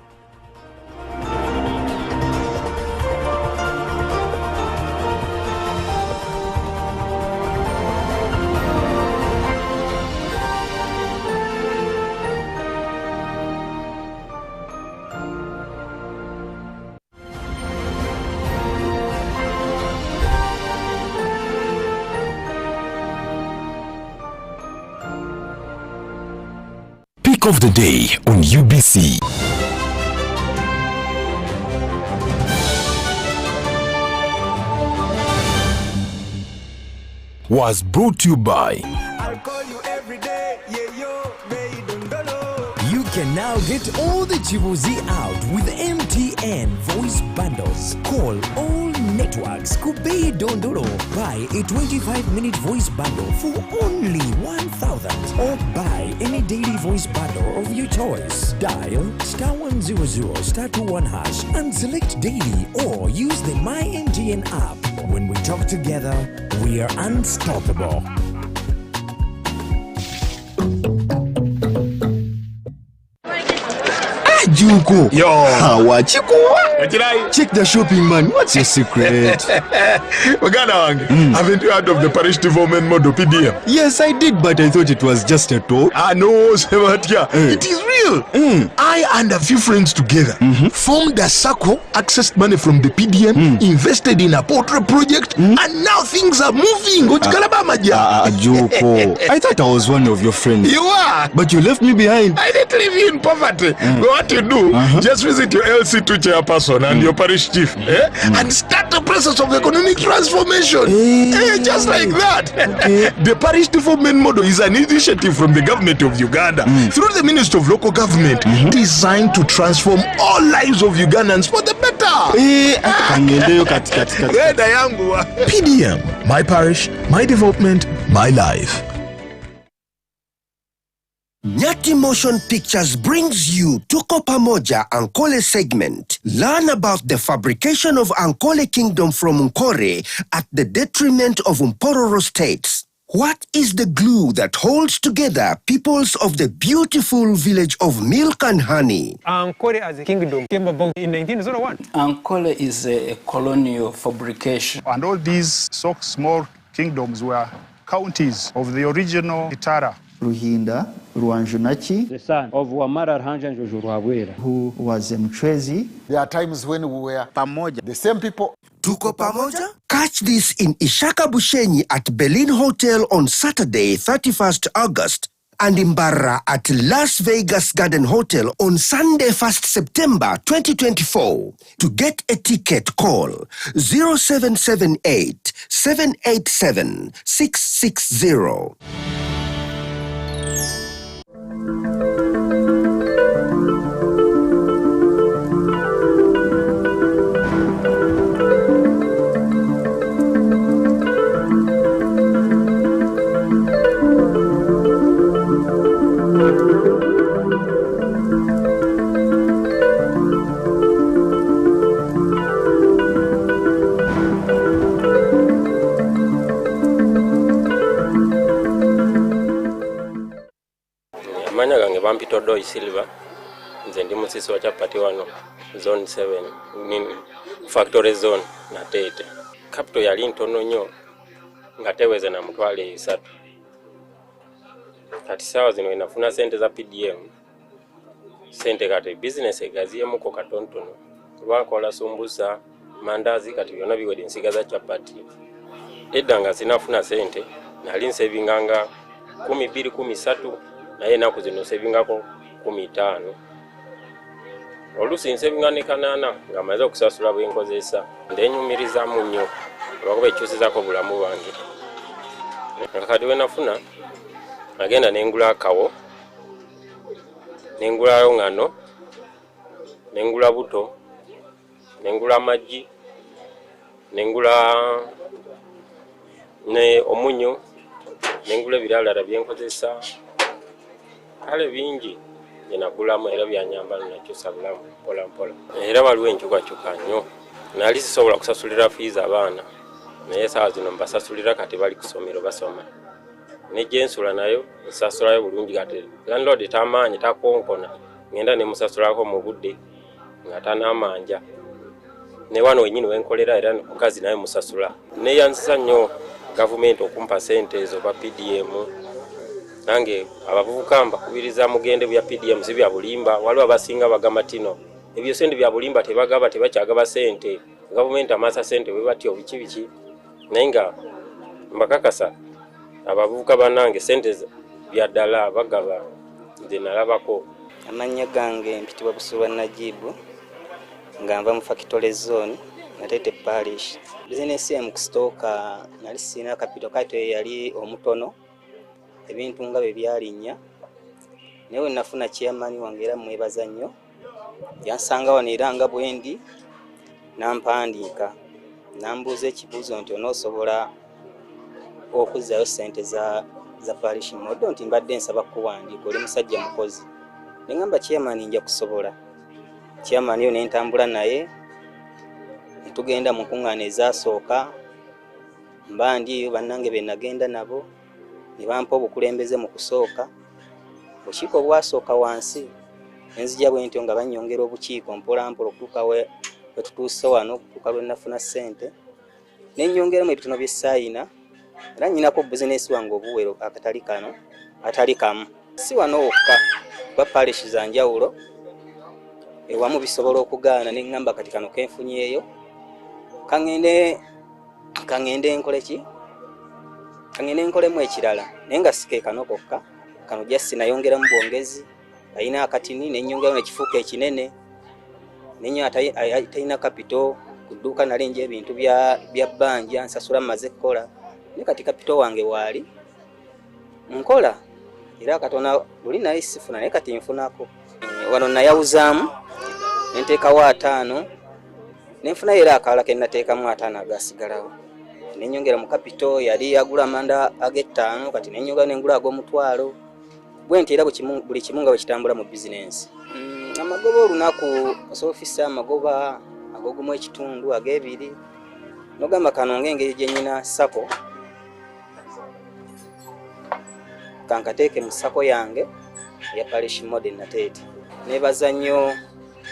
Of the day on UBC. Was brought to you by I'll call you every day, yeah, yo, baby, don't go. You can now get all the Chibuzi out with MTN voice bundles. Call all networks, Kubei Dondoro. Buy a 25-minute voice bundle for only 1,000, or buy any daily voice bundle of your choice. Dial *100 *21# and select daily, or use the My MTN app. When we talk together, we are unstoppable. Juko. Yo. Check the shopping, man. What's your secret? Haven't you heard of the parish development model PDM? Yes, I did, but I thought it was just a talk. No, Ssemwogerere. It is real. I and a few friends together formed a circle, accessed money from the PDM, invested in a poultry project, and now things are moving. Juko. I thought I was one of your friends. You are. But you left me behind. I didn't leave you in poverty. What you do, just visit your LC2 chairperson and your parish chief, and start the process of economic transformation. Just like that. The parish development model is an initiative from the government of Uganda through the Ministry of Local Government, designed to transform all lives of Ugandans for the better. PDM, my parish, my development, my life. Nyati Motion Pictures brings you Tuko Pamoja Ankole segment. Learn about the fabrication of Ankole Kingdom from Chorey at the detriment of Mpororo states. What is the glue that holds together peoples of the beautiful village of milk and honey? Chorey as a kingdom came about in 1901. Chorey is a colonial fabrication. And all these small kingdoms were counties of the original Itara Ruhinda Rwanjunaki, the son of Wamara Ruhanjanjojuruhabwera, who was a Mchwezi. There are times when we were pamoja, the same people. Tuko pamoja? Catch this in Ishaka Bushenyi at Berlin Hotel on Saturday, 31st August, and in Barra at Las Vegas Garden Hotel on Sunday, 1st September 2024. To get a ticket, call 0778 787 660. Amanya gange bampito Doi Silva, nze ndi musisi wa chapati wano zone 7 factory zone na Tete. Capital yali ntono nnyo nga teweze na mutwale 3. Kati sawa zino inafuna sente za PDM. Sente kati business egaziemu ko katontono. Lwakola sumbusa mandazi kati byonna biwede nsiga za chapati. Edanga sinafuna sente nali nsebinganga 12 13 naye naku zino nsebingako 15. Olusi nsebingane kanana nga maze okusasula bwenkozesa ndenyumiriza mu nnyo lwakuba ekyusizako bulamu bwange. Kati wenafuna agenda nengula akawo, nengula ngano, nengula buto, nengula maji, nengula ne omunyo, nengula birala byenkozesa. Kale bingi ninagulamu era byanyamba nakyusa bulamu mpola mpola. Era waliwo enkyukakyuka nnyo. Nali sisobola kusasulira fees abaana. Naye sawa zino mbasasulira kati bali kusomero basoma. Nejensula nayo nsasulayo bulungi kati. Landlord tamanyi takonkona. Ngenda ne musasulako mu budde nga tanamanja. Ne wano wenyini wenkolera era mukazi naye musasula. Ne yansisa nnyo government okumpa sente ezo ba PDM. Nange abavubuka mbakubiriza mugende bya PDM si bya bulimba waliwo abasinga bagamba tino ebyo sente bya bulimba tebagaba tebakyagaba sente government amasa sente bwe batyo biki nenga mbakakasa abavubuka banange sente bya ddala bagaba nze nalabako. Amanya gange mpitibwa Busulwa Najibu nga nva mu factory zone na Tete parish. Business ya mkustoka nali sina kapito kaito yali omutono ebintu nga byalinya newe nafuna chairman wangera mwebaza nnyo yansanga waniranga bwendi nampandika nambuze ekibuzo nti onosobola okuzayo sente za parish modo nti mbadde nsaba kuwandika oli musajja mukozi nengamba chairman nja kusobola. Chairman yo nentambula naye tugenda mu kungana ezasooka mbandi bannange benagenda nabo nibampa obukulembeze mu kusooka bukiiko bwasooka wansi enzija bwentyo nga banyongera obukiiko mpola mpola okutuuka we tutuuse wano okutuuka lwe nafuna sente nenyongeramu ebitono by'essayina era nyinako business wange obuwero akatali kano atali kamu si wano wokka ba parish za njawulo ewamu bisobola okugaana neŋŋamba kati kano kenfunyeeyo kangende nkoleki kangene nkolemu ekirala nenga sike kano kokka kano just nayongera mu bwongezi ayina akatini nenyongera nekifuuka ekinene nenyo atayina kapito kuduka nalenje ebintu bya banja nsasula maze kola ne kati kapito wange wali nkola era katona luli naye sifuna ne kati nfunako wano nayawuzamu nteeka wa 5 nenfuna era akala ke nateeka mu 5 agasigalawo nenyongera mu kapito yali agula manda age5 kati nenyongera nengula ag'omutwalo bwentera buli kimu nga bwekitambula mu business. Amagoba olunaku ofisa amagoba agogumu ekitundu agebiri nogamba kano ngengeri gye nyina sako kankateeke mu sako yange ya parish modern na Tete nebaza nnyo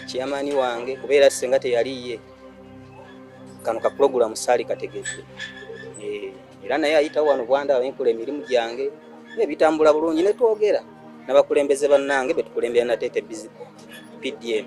chairman wange kubeera senga teyaliye kano ka program sali kategedde era naye ayita wano Bwanda awenkula emirimu gyange bitambula bulungi ne twogera n'abakulembeze bannange betukulembera na Tete PDM.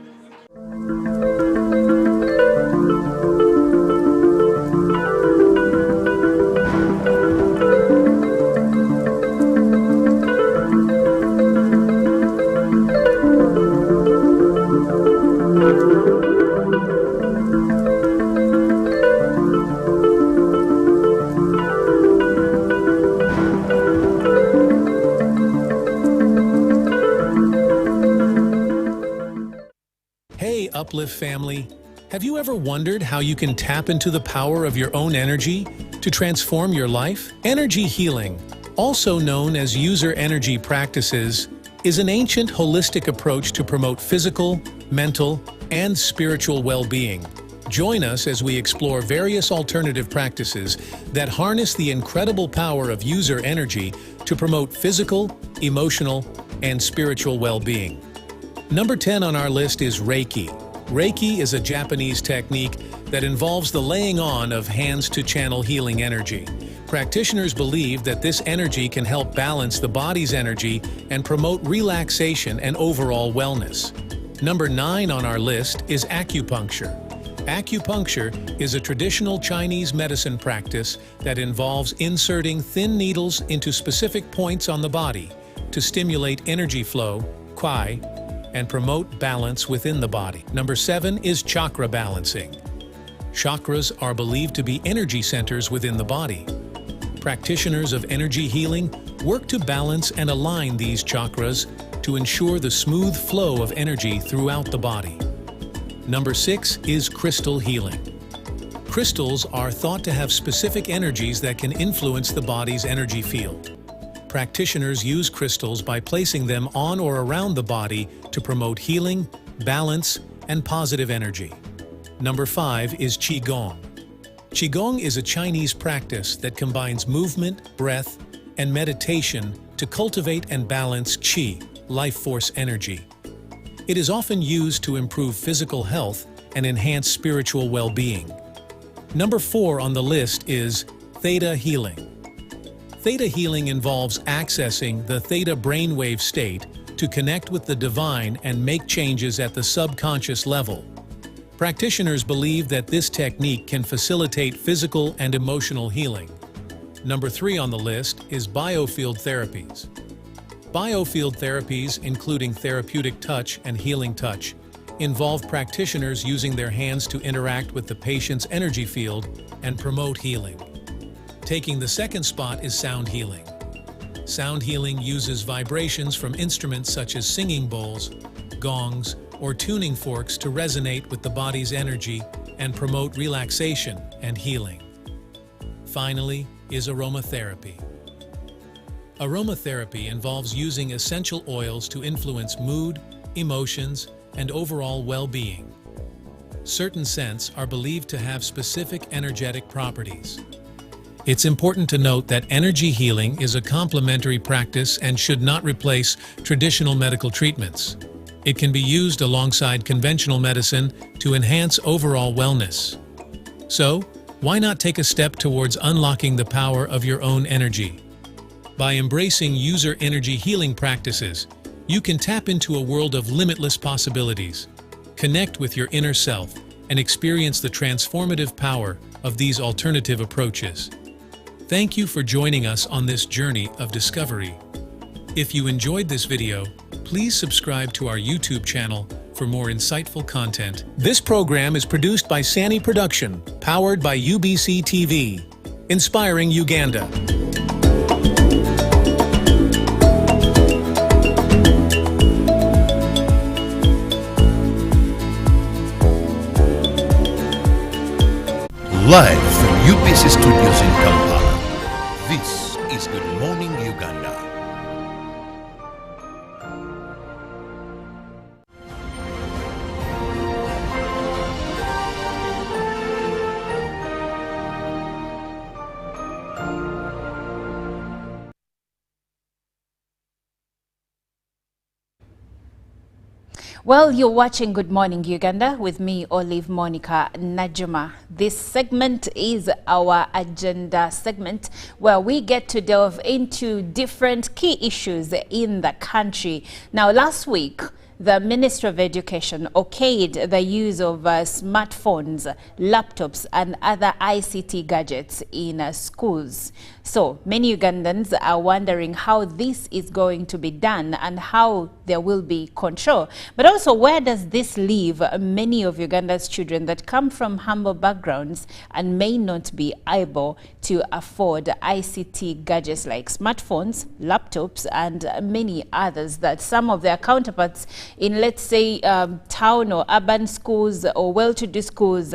Hey, Uplift family. Have you ever wondered how you can tap into the power of your own energy to transform your life? Energy healing, also known as user energy practices, is an ancient holistic approach to promote physical, mental, and spiritual well-being. Join us as we explore various alternative practices that harness the incredible power of user energy to promote physical, emotional, and spiritual well-being. Number 10 on our list is Reiki. Reiki is a Japanese technique that involves the laying on of hands to channel healing energy. Practitioners believe that this energy can help balance the body's energy and promote relaxation and overall wellness. Number 9 on our list is acupuncture. Acupuncture is a traditional Chinese medicine practice that involves inserting thin needles into specific points on the body to stimulate energy flow, qi, and promote balance within the body. Number 7 is chakra balancing. Chakras are believed to be energy centers within the body. Practitioners of energy healing work to balance and align these chakras to ensure the smooth flow of energy throughout the body. Number 6 is crystal healing. Crystals are thought to have specific energies that can influence the body's energy field. Practitioners use crystals by placing them on or around the body to promote healing, balance, and positive energy. Number 5 is Qigong. Qigong is a Chinese practice that combines movement, breath, and meditation to cultivate and balance qi, life force energy. It is often used to improve physical health and enhance spiritual well-being. Number 4 on the list is Theta healing. Theta healing involves accessing the theta brainwave state to connect with the divine and make changes at the subconscious level. Practitioners believe that this technique can facilitate physical and emotional healing. Number 3 on the list is biofield therapies. Biofield therapies, including therapeutic touch and healing touch, involve practitioners using their hands to interact with the patient's energy field and promote healing. Taking the second spot is sound healing. Sound healing uses vibrations from instruments such as singing bowls, gongs, or tuning forks to resonate with the body's energy and promote relaxation and healing. Finally is aromatherapy. Aromatherapy involves using essential oils to influence mood, emotions, and overall well-being. Certain scents are believed to have specific energetic properties. It's important to note that energy healing is a complementary practice and should not replace traditional medical treatments. It can be used alongside conventional medicine to enhance overall wellness. So, why not take a step towards unlocking the power of your own energy? By embracing user energy healing practices, you can tap into a world of limitless possibilities, connect with your inner self, and experience the transformative power of these alternative approaches. Thank you for joining us on this journey of discovery. If you enjoyed this video, please subscribe to our YouTube channel for more insightful content. This program is produced by Sani Production, powered by UBC TV, inspiring Uganda. Live from UBC Studios in Kampala, this is Good Morning Uganda. Well, you're watching Good Morning Uganda with me, Olive Monica Najuma. This segment is our agenda segment where we get to delve into different key issues in the country. Now, last week, the Minister of Education okayed the use of smartphones, laptops and other ICT gadgets in schools. So many Ugandans are wondering how this is going to be done and how there will be control. But also, where does this leave many of Uganda's children that come from humble backgrounds and may not be able to afford ICT gadgets like smartphones, laptops and many others that some of their counterparts in, let's say, town or urban schools or well-to-do schools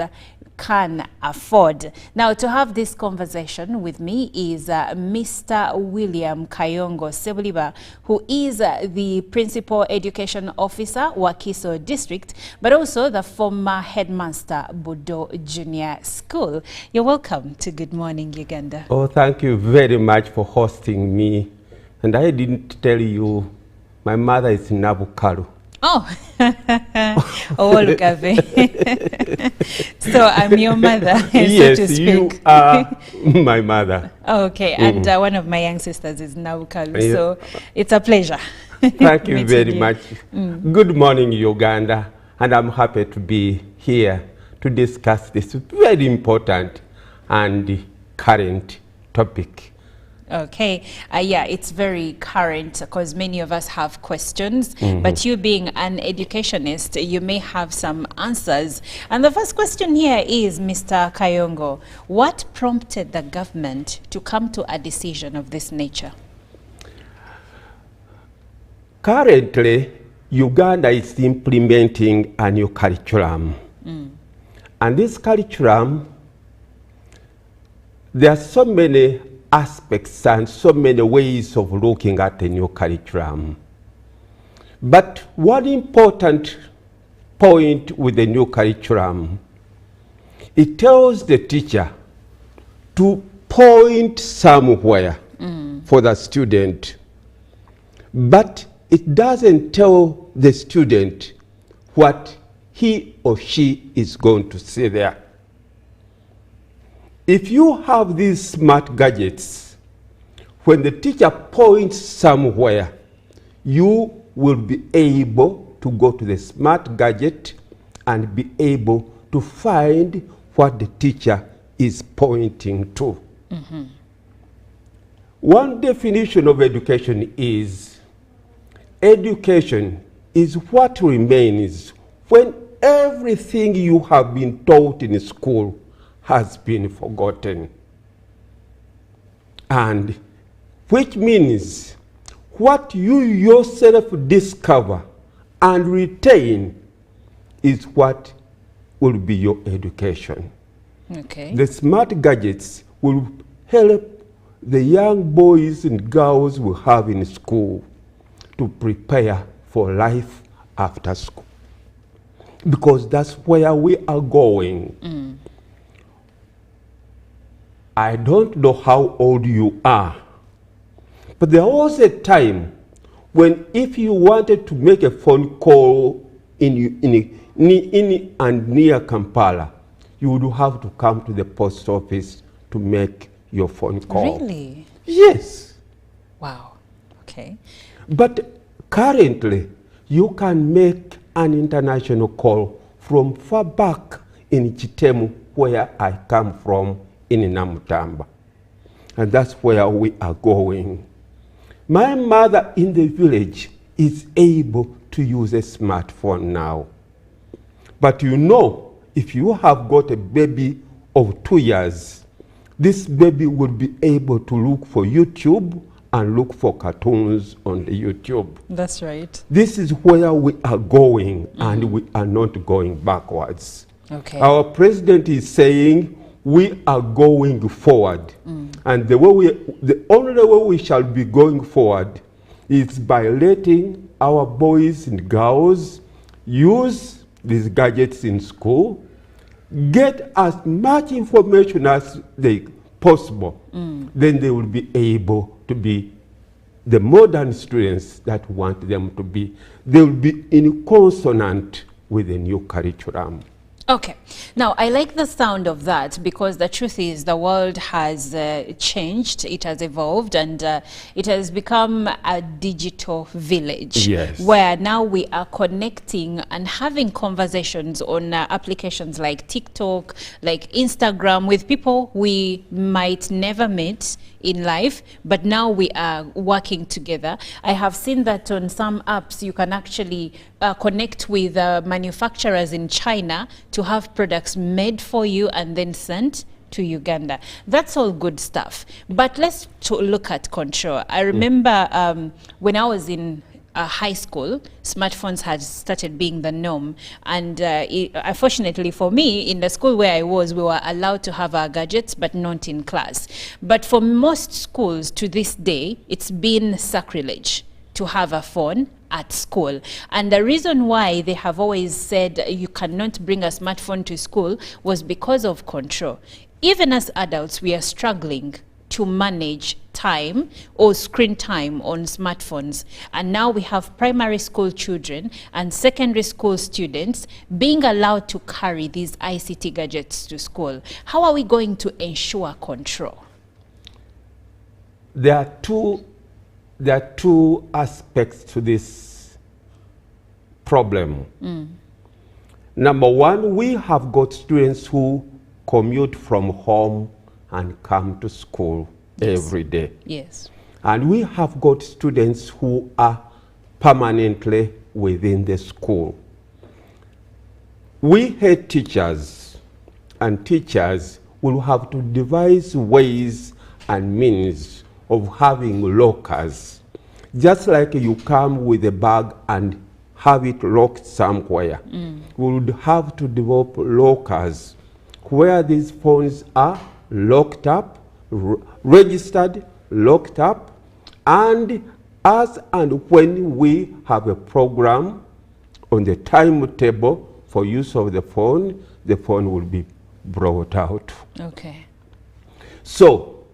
can afford. Now, to have this conversation with me is Mr. William Kayongo Sebuliba, who is the Principal Education Officer, Wakiso District, but also the former headmaster, Bududa Junior School. You're welcome to Good Morning Uganda. Oh, thank you very much for hosting me. And I didn't tell you, my mother is Nabukalu. Oh, so I'm your mother, yes, so to speak. You are my mother. Okay, and one of my young sisters is Nabukalu, so it's a pleasure. Thank you very much. Good morning, Uganda, and I'm happy to be here to discuss this very important and current topic. Okay, yeah, it's very current because many of us have questions, but you being an educationist, you may have some answers. And the first question here is, Mr. Kayongo, what prompted the government to come to a decision of this nature? Currently, Uganda is implementing a new curriculum. And this curriculum, there are so many aspects and so many ways of looking at the new curriculum. But one important point with the new curriculum, it tells the teacher to point somewhere for the student, but it doesn't tell the student what he or she is going to say there. If you have these smart gadgets, when the teacher points somewhere, you will be able to go to the smart gadget and be able to find what the teacher is pointing to. One definition of education is what remains when everything you have been taught in school has been forgotten. And which means what you yourself discover and retain is what will be your education. Okay. The smart gadgets will help the young boys and girls we have in school to prepare for life after school, because that's where we are going. I don't know how old you are, but there was a time when if you wanted to make a phone call in and near Kampala, you would have to come to the post office to make your phone call. Really? Yes. Wow. Okay. But currently, you can make an international call from far back in Chitemu, where I come from, in Namutamba. And that's where we are going. My mother in the village is able to use a smartphone now. But you know, if you have got a baby of 2 years, this baby will be able to look for YouTube and look for cartoons on the YouTube. That's right. This is where we are going, and we are not going backwards. Okay. Our president is saying we are going forward. And the only way we shall be going forward is by letting our boys and girls use these gadgets in school, get as much information as they possible, then they will be able to be the modern students that want them to be, they will be in consonant with the new curriculum. Okay. Now, I like the sound of that because the truth is the world has changed, it has evolved, and it has become a digital village. Yes. Where now we are connecting and having conversations on applications like TikTok, like Instagram, with people we might never meet in life, but now we are working together. I have seen that on some apps you can actually connect with manufacturers in China to have products made for you and then sent to Uganda. That's all good stuff. But let's look at control. I remember when I was in high school, smartphones had started being the norm, and unfortunately for me, in the school where I was, we were allowed to have our gadgets, but not in class. But for most schools to this day, it's been sacrilege to have a phone at school. And the reason why they have always said you cannot bring a smartphone to school was because of control. Even as adults, we are struggling to manage time or screen time on smartphones. And now we have primary school children and secondary school students being allowed to carry these ICT gadgets to school. How are we going to ensure control? There are two aspects to this problem. Number one, we have got students who commute from home and come to school every day. Yes. And we have got students who are permanently within the school. We head teachers and teachers will have to devise ways and means of having lockers. Just like you come with a bag and have it locked somewhere. We would have to develop lockers where these phones are locked up, registered, locked up, and as and when we have a program on the timetable for use of the phone will be brought out. Okay. So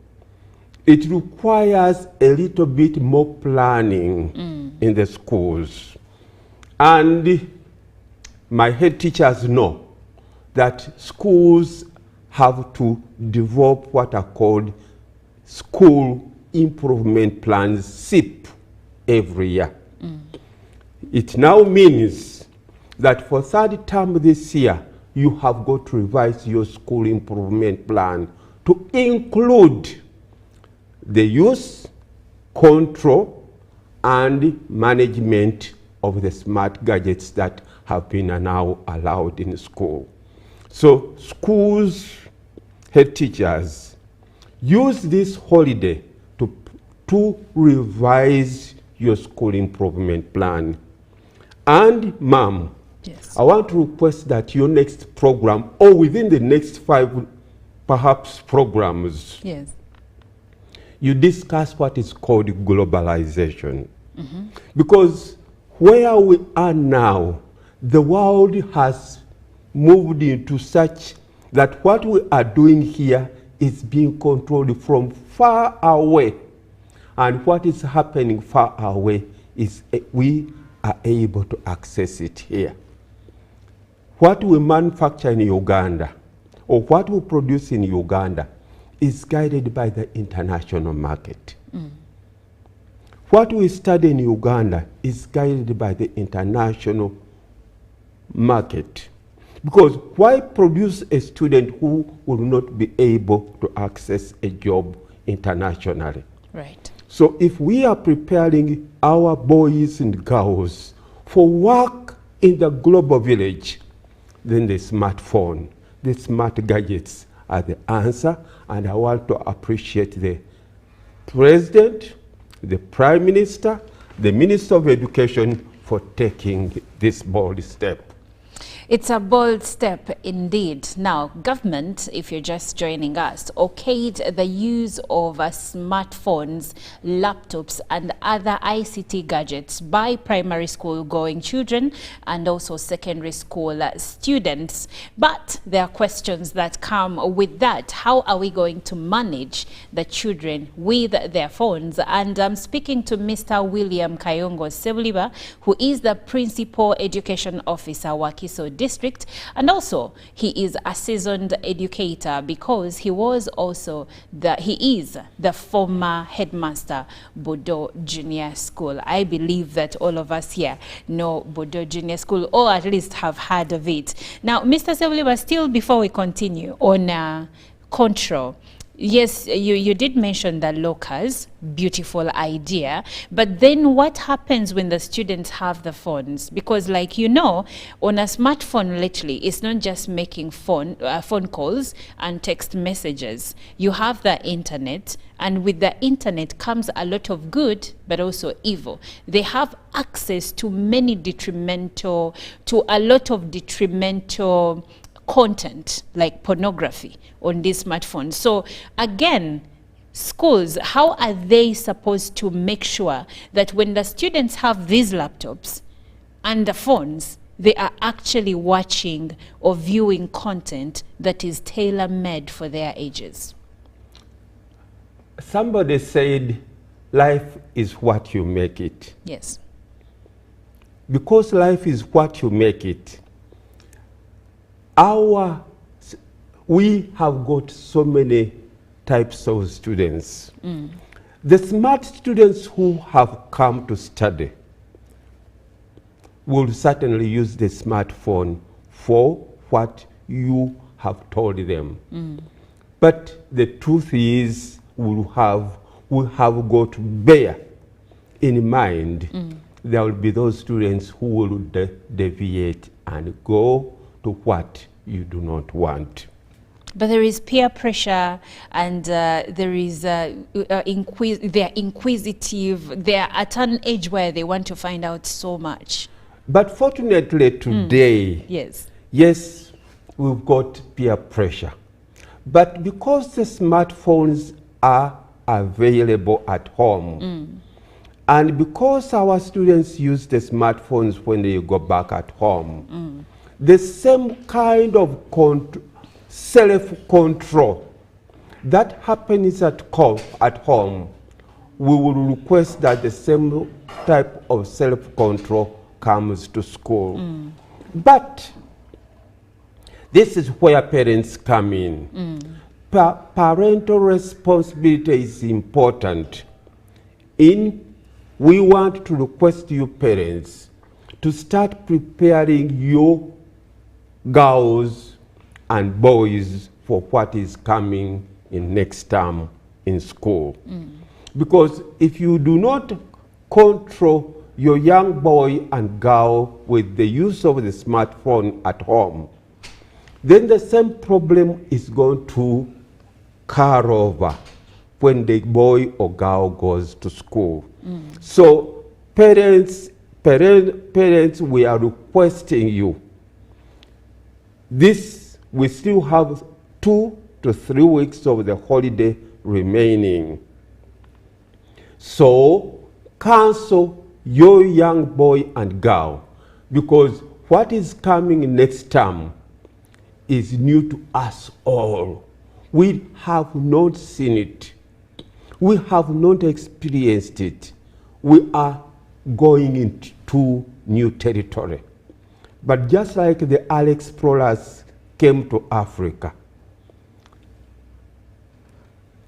it requires a little bit more planning in the schools. And my head teachers know that schools have to develop what are called school improvement plans, SIP, every year. It now means that for third term this year, you have got to revise your school improvement plan to include the use, control, and management of the smart gadgets that have been now allowed in school. So schools, head teachers, use this holiday to revise your school improvement plan. And ma'am, yes, I want to request that your next program, or within the next 5 perhaps programs, yes, you discuss what is called globalization. Because where we are now, the world has moved into such that what we are doing here is being controlled from far away. And what is happening far away is we are able to access it here. What we manufacture in Uganda, or what we produce in Uganda, is guided by the international market. What we study in Uganda is guided by the international market. Because why produce a student who will not be able to access a job internationally? Right. So if we are preparing our boys and girls for work in the global village, then the smartphone, the smart gadgets are the answer. And I want to appreciate the President, the Prime Minister, the Minister of Education for taking this bold step. It's a bold step indeed. Now, government, if you're just joining us, okayed the use of smartphones, laptops and other ICT gadgets by primary school going children and also secondary school students. But there are questions that come with that. How are we going to manage the children with their phones? And I'm speaking to Mr. William Kayongo Ssemwogerere, who is the Principal Education Officer, Wakiso District, and also he is a seasoned educator because he is the former headmaster Bududa Junior School. I believe that all of us here know Bududa Junior School, or at least have heard of it. Now, Mr. Ssemwogerere, still before we continue on control, yes, you did mention the lockers, beautiful idea, but then what happens when the students have the phones? Because like you know, on a smartphone lately, it's not just making phone calls and text messages. You have the internet, and with the internet comes a lot of good, but also evil. They have access to a lot of detrimental content like pornography on these smartphones. So again, schools, how are they supposed to make sure that when the students have these laptops and the phones, they are actually watching or viewing content that is tailor-made for their ages? Somebody said life is what you make it. Yes. Because life is what you make it, we have got so many types of students. The smart students who have come to study will certainly use the smartphone for what you have told them. But the truth is, we have got to bear in mind there will be those students who will deviate and go to what you do not want. But there is peer pressure, and there is they're inquisitive. They're at an age where they want to find out so much. But fortunately today, yes, we've got peer pressure. But because the smartphones are available at home, and because our students use the smartphones when they go back at home, the same kind of self-control that happens at home, we will request that the same type of self-control comes to school. But this is where parents come in. Parental responsibility is important. We want to request you parents to start preparing your girls and boys for what is coming in next term in school. Because if you do not control your young boy and girl with the use of the smartphone at home, then the same problem is going to carry over when the boy or girl goes to school. So parents, we are requesting you, we still have 2 to 3 weeks of the holiday remaining. So counsel your young boy and girl, because what is coming next term is new to us all. We have not seen it. We have not experienced it. We are going into new territory. But just like the early explorers came to Africa,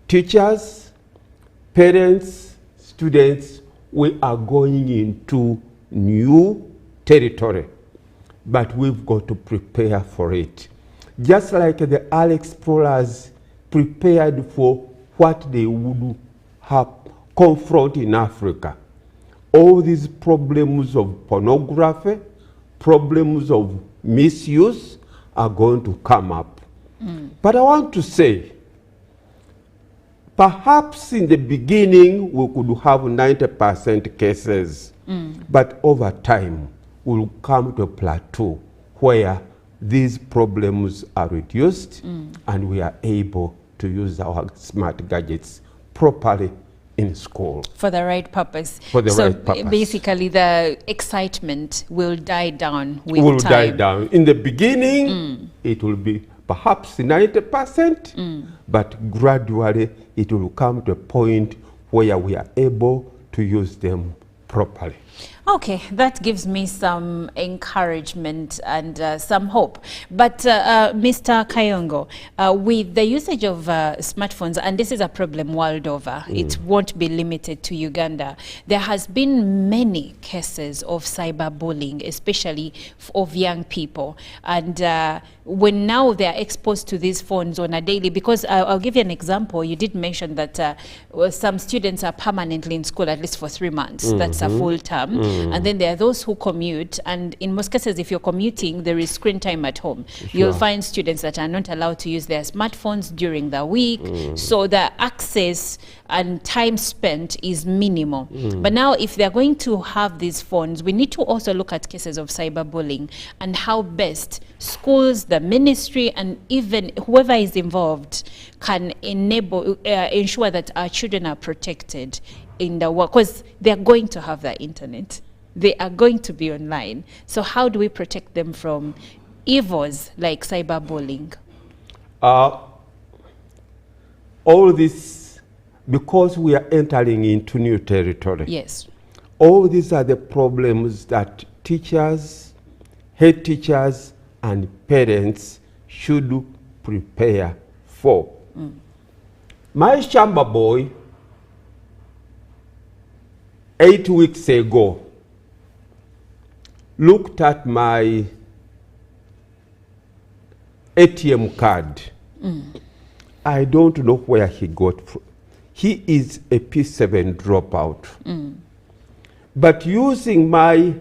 teachers, parents, students, we are going into new territory, but we've got to prepare for it. Just like the early explorers prepared for what they would have confront in Africa. All these problems of pornography, problems of misuse are going to come up. But I want to say, perhaps in the beginning we could have 90% cases, but over time we'll come to a plateau where these problems are reduced and we are able to use our smart gadgets properly in school. For the right purpose. For the right purpose. Basically the excitement will die down with will time. die down. In the beginning, it will be perhaps 90%, but gradually it will come to a point where we are able to use them properly. Okay, that gives me some encouragement and some hope. But Mr. Kayongo, with the usage of smartphones, and this is a problem world over, it won't be limited to Uganda. There has been many cases of cyberbullying, especially of young people. And when now they are exposed to these phones on a daily, because I'll give you an example. You did mention that some students are permanently in school, at least for 3 months. That's a full term. And then there are those who commute, and in most cases, if you're commuting, there is screen time at home. You'll find students that are not allowed to use their smartphones during the week, so the access and time spent is minimal. But now, if they're going to have these phones, we need to also look at cases of cyberbullying and how best schools, the ministry, and even whoever is involved can enable, ensure that our children are protected in the work, because they're going to have the internet. They are going to be online. So how do we protect them from evils like cyberbullying? All this, because we are entering into new territory. Yes. All these are the problems that teachers, head teachers, and parents should prepare for. My Shamba boy, 8 weeks ago, looked at my ATM card. I don't know where he got from. He is a P7 dropout. But using my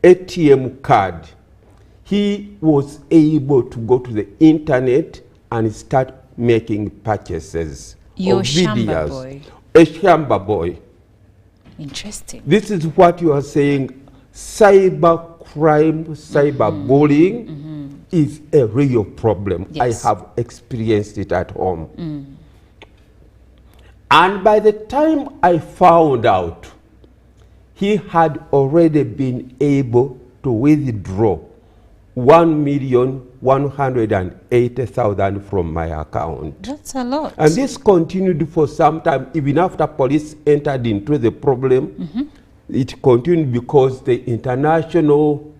ATM card, he was able to go to the internet and start making purchases. Your of Shamba videos. boy. A Shamba boy. Interesting. This is what you are saying. Cyber crime, cyber bullying is a real problem. Yes. I have experienced it at home. And by the time I found out, he had already been able to withdraw 1,180,000 from my account. That's a lot. And this continued for some time, even after police entered into the problem. It continued because the international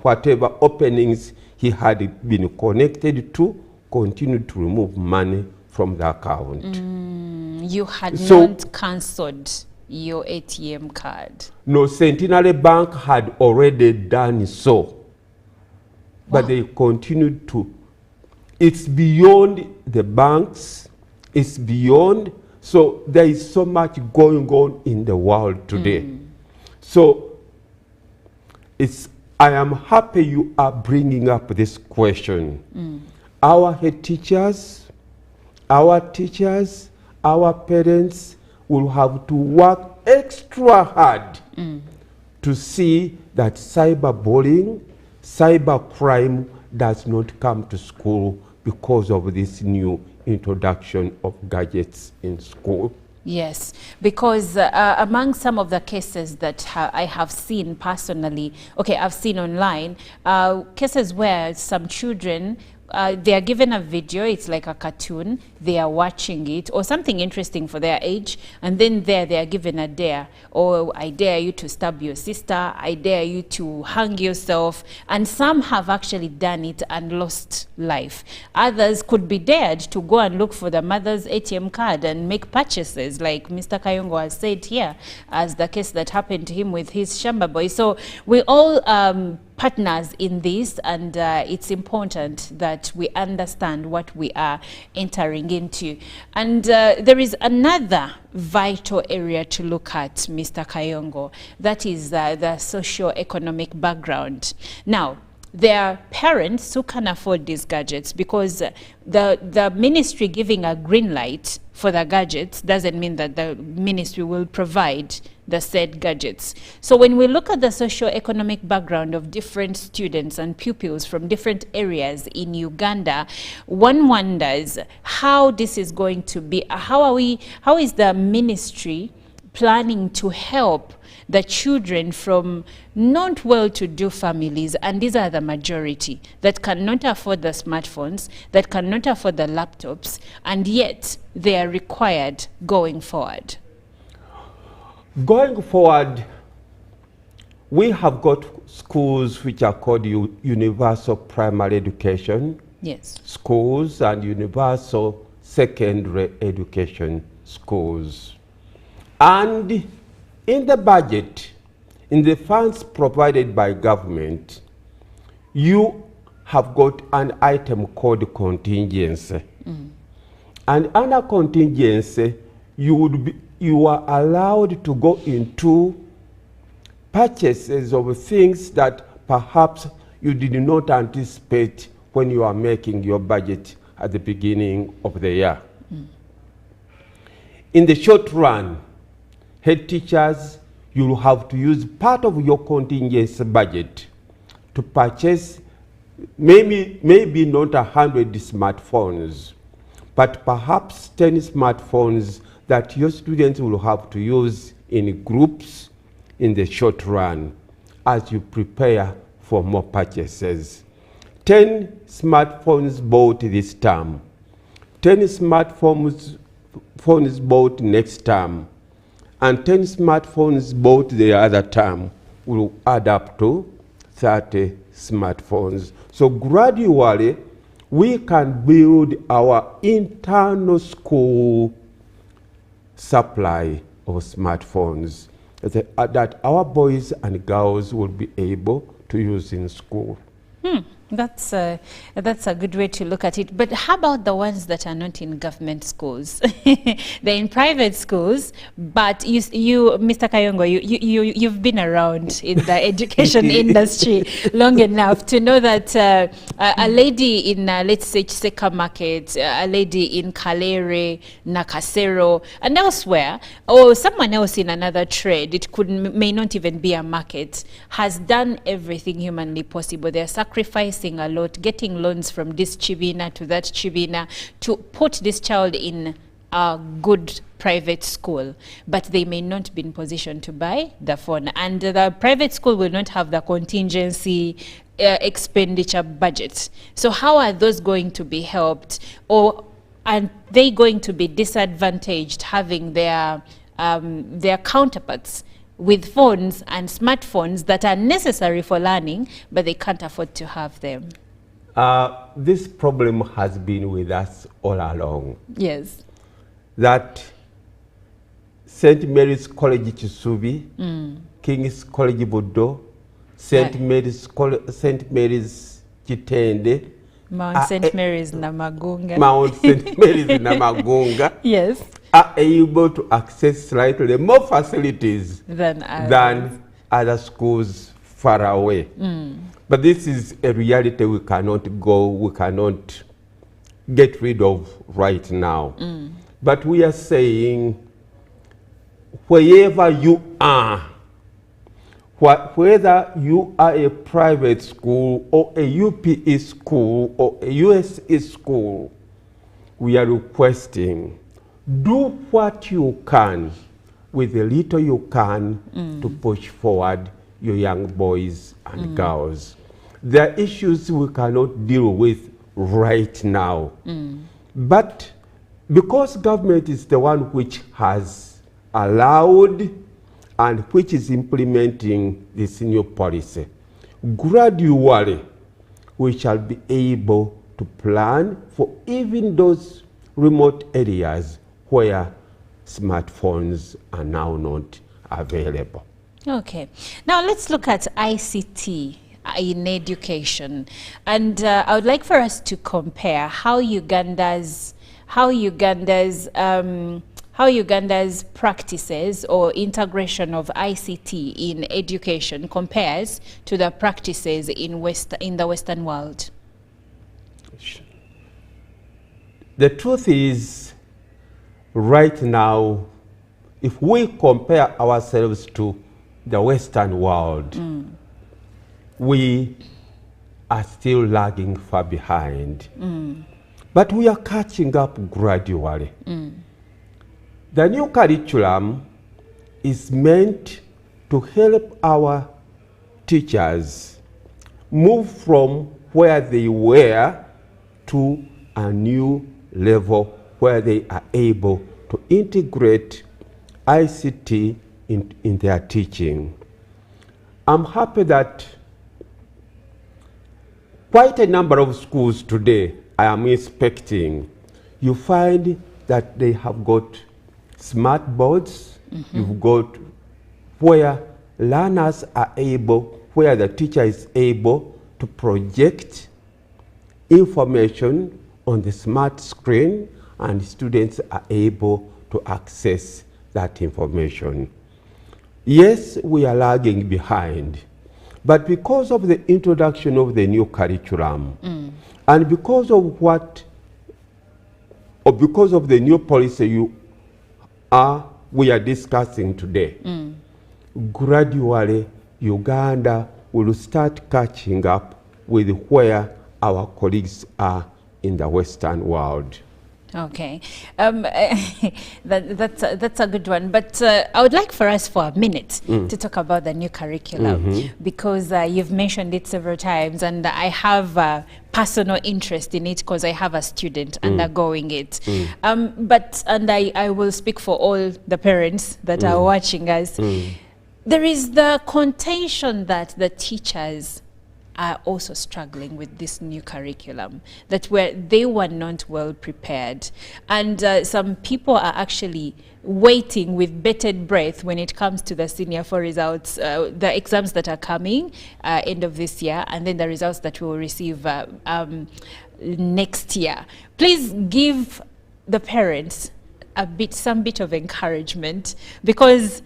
whatever openings he had been connected to continued to remove money from the account. You had not cancelled your ATM card. No, Centenary Bank had already done so. But they continued to. It's beyond the banks. It's beyond. So there is so much going on in the world today. So I am happy you are bringing up this question. Our head teachers, our teachers, our parents will have to work extra hard to see that cyberbullying, cybercrime does not come to school because of this new introduction of gadgets in school. Yes, because among some of the cases that I have seen personally, I've seen online, cases where some children, they are given a video, it's like a cartoon, they are watching it, or something interesting for their age, and then they are given a dare. Or I dare you to stab your sister, I dare you to hang yourself, and some have actually done it and lost life. Others could be dared to go and look for the mother's ATM card and make purchases, like Mr. Kayongo has said here, as the case that happened to him with his Shamba boy. So we all partners in this, and it's important that we understand what we are entering into. And there is another vital area to look at, Mr. Kayongo, that is the socio-economic background. Now, there are parents who can afford these gadgets, because the ministry giving a green light for the gadgets doesn't mean that the ministry will provide the said gadgets. So when we look at the socio-economic background of different students and pupils from different areas in Uganda, one wonders how this is going to be, how is the ministry planning to help the children from not well-to-do families, and these are the majority, that cannot afford the smartphones, that cannot afford the laptops, and yet they are required going forward? Going forward, we have got schools which are called universal primary education schools and universal secondary education schools. And in the budget, in the funds provided by government, you have got an item called contingency. And under contingency, you are allowed to go into purchases of things that perhaps you did not anticipate when you are making your budget at the beginning of the year. In the short run, head teachers, you will have to use part of your contingency budget to purchase maybe not 100 smartphones, but perhaps 10 smartphones that your students will have to use in groups in the short run as you prepare for more purchases. 10 smartphones bought this term, 10 smartphones bought next term, and 10 smartphones bought the other term will add up to 30 smartphones. So gradually, we can build our internal school supply of smartphones that our boys and girls will be able to use in school. That's a good way to look at it. But how about the ones that are not in government schools? They're in private schools, but you Mr. Kayongo, you've been around in the education industry long enough to know that a lady in, let's say, Chiseka Market, a lady in Kalere, Nakasero, and elsewhere, or someone else in another trade, it may not even be a market, has done everything humanly possible. They're sacrificing a lot, getting loans from this chibina to that chibina to put this child in a good private school, but they may not be in position to buy the phone, and the private school will not have the contingency expenditure budget. So how are those going to be helped, or are they going to be disadvantaged having their counterparts with phones and smartphones that are necessary for learning, but they can't afford to have them? This problem has been with us all along. Yes. That St. Mary's College Chisubi, King's College Bududa, St. Mary's Chitende, Mount St. Mary's Namagunga. Mount St. Mary's Namagunga. Yes. Are able to access slightly more facilities than other schools far away. But this is a reality we cannot get rid of right now. But we are saying, wherever you are, whether you are a private school or a UPE school or a USE school, we are requesting, do what you can with the little you can to push forward your young boys and girls. There are issues we cannot deal with right now. But because government is the one which has allowed and which is implementing this new policy, gradually we shall be able to plan for even those remote areas where smartphones are now not available. Okay. Now let's look at ICT in education. And I would like for us to compare how Uganda's how Uganda's practices or integration of ICT in education compares to the practices in the Western world? The truth is, right now, if we compare ourselves to the Western world, we are still lagging far behind. But we are catching up gradually. The new curriculum is meant to help our teachers move from where they were to a new level where they are able to integrate ICT in their teaching. I'm happy that quite a number of schools today I am inspecting, you find that they have got smart boards, you've got where learners are able, where the teacher is able to project information on the smart screen and students are able to access that information. Yes, we are lagging behind, but because of the introduction of the new curriculum and because of because of the new policy we are discussing today, gradually Uganda will start catching up with where our colleagues are in the Western world. Okay, that's a good one. But I would like for us for a minute to talk about the new curriculum because you've mentioned it several times, and I have personal interest in it because I have a student undergoing it. And I will speak for all the parents that are watching us. There is the contention that the teachers are also struggling with this new curriculum, that they were not well prepared. And some people are actually waiting with bated breath when it comes to the senior 4 results, the exams that are coming end of this year, and then the results that we will receive next year. Please give the parents some bit of encouragement, because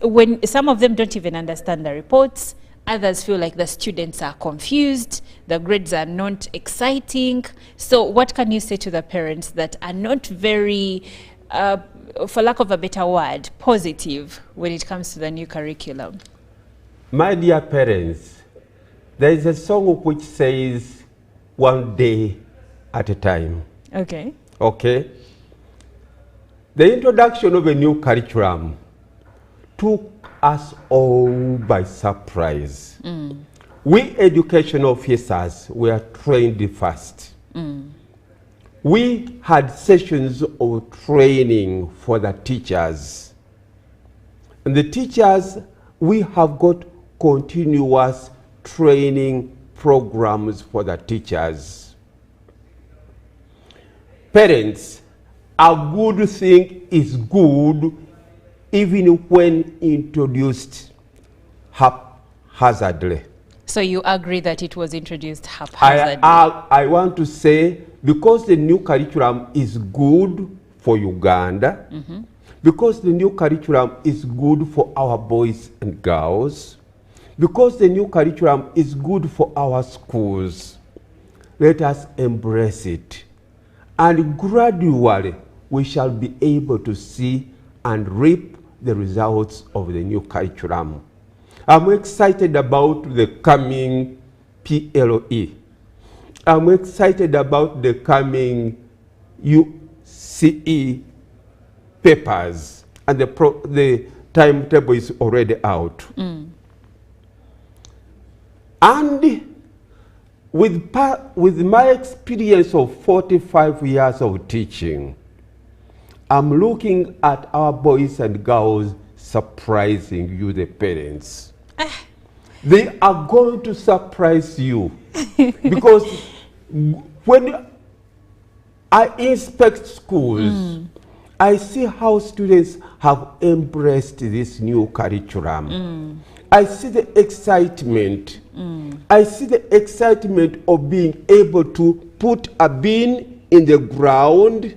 when some of them don't even understand the reports, others feel like the students are confused, the grades are not exciting. So what can you say to the parents that are not very, for lack of a better word, positive when it comes to the new curriculum? My dear parents, there is a song which says, one day at a time. Okay. Okay. The introduction of a new curriculum took us all by surprise. We education officers were trained first. We had sessions of training for the teachers. And the teachers, we have got continuous training programs for the teachers. Parents, a good thing is good even when introduced haphazardly. So you agree that it was introduced haphazardly? I want to say, because the new curriculum is good for Uganda, because the new curriculum is good for our boys and girls, because the new curriculum is good for our schools, let us embrace it. And gradually, we shall be able to see and reap the results of the new curriculum. I'm excited about the coming PLE. I'm excited about the coming UCE papers, and the timetable is already out. And with my experience of 45 years of teaching, I'm looking at our boys and girls surprising you, the parents. They are going to surprise you. Because when I inspect schools, I see how students have embraced this new curriculum. I see the excitement. I see the excitement of being able to put a bin in the ground,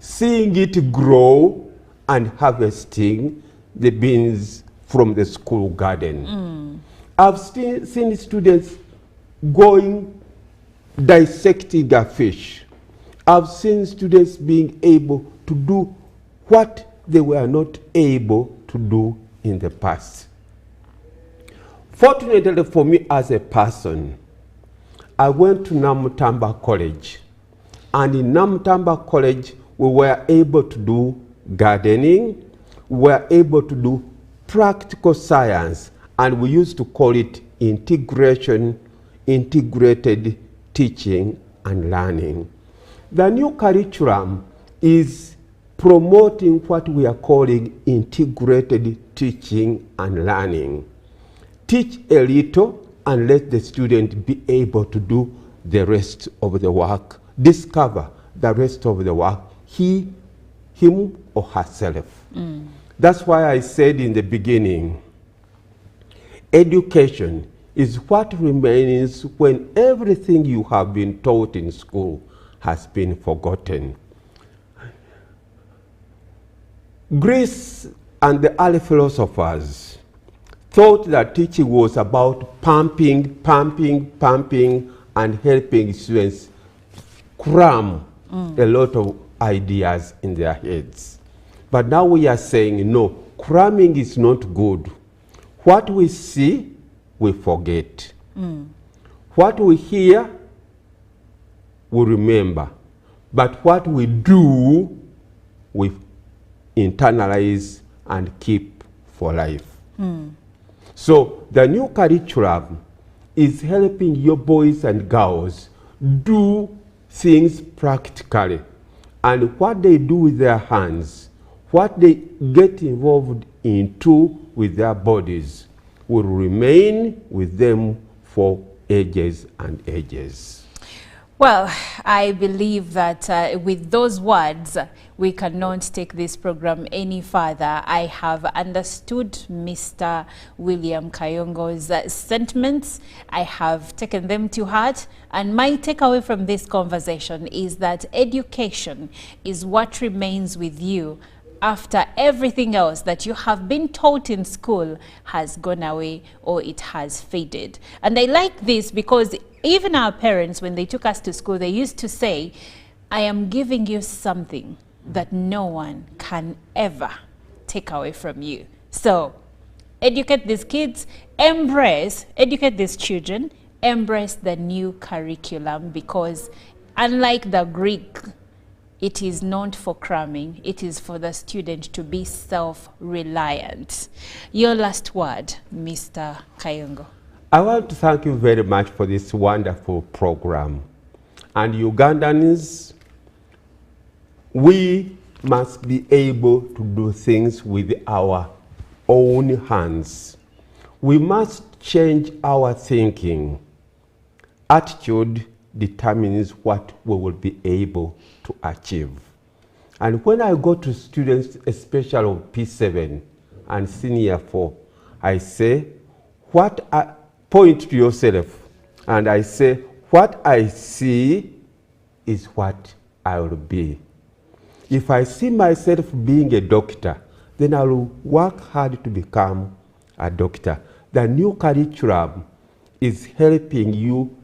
seeing it grow and harvesting the beans from the school garden. I've seen students going dissecting a fish. I've seen students being able to do what they were not able to do in the past. Fortunately for me as a person, I went to Namutamba College, and in Namutamba College we were able to do gardening, we were able to do practical science, and we used to call it integration, integrated teaching and learning. The new curriculum is promoting what we are calling integrated teaching and learning. Teach a little and let the student be able to do the rest of the work, discover the rest of the work, him or herself. That's why I said in the beginning, education is what remains when everything you have been taught in school has been forgotten. Greece and the early philosophers thought that teaching was about pumping, and helping students cram a lot of ideas in their heads. But now we are saying, no, cramming is not good. What we see, we forget. What we hear, we remember. But what we do, we internalize and keep for life. So the new curriculum is helping your boys and girls do things practically. And what they do with their hands, what they get involved into with their bodies, will remain with them for ages and ages. Well, I believe that with those words, we cannot take this program any further. I have understood Mr. William Kayongo's sentiments. I have taken them to heart. And my takeaway from this conversation is that education is what remains with you after everything else that you have been taught in school has gone away or it has faded. And I like this because even our parents, when they took us to school, they used to say, I am giving you something that no one can ever take away from you. So educate these kids, educate these children, embrace the new curriculum, because unlike the Greek, it is not for cramming, it is for the student to be self-reliant. Your last word, Mr. Kayongo. I want to thank you very much for this wonderful program. And Ugandans, we must be able to do things with our own hands. We must change our thinking. Attitude determines what we will be able to achieve. And when I go to students, especially of P7 and Senior 4, I say, point to yourself, and I say, what I see is what I will be. If I see myself being a doctor, then I will work hard to become a doctor. The new curriculum is helping you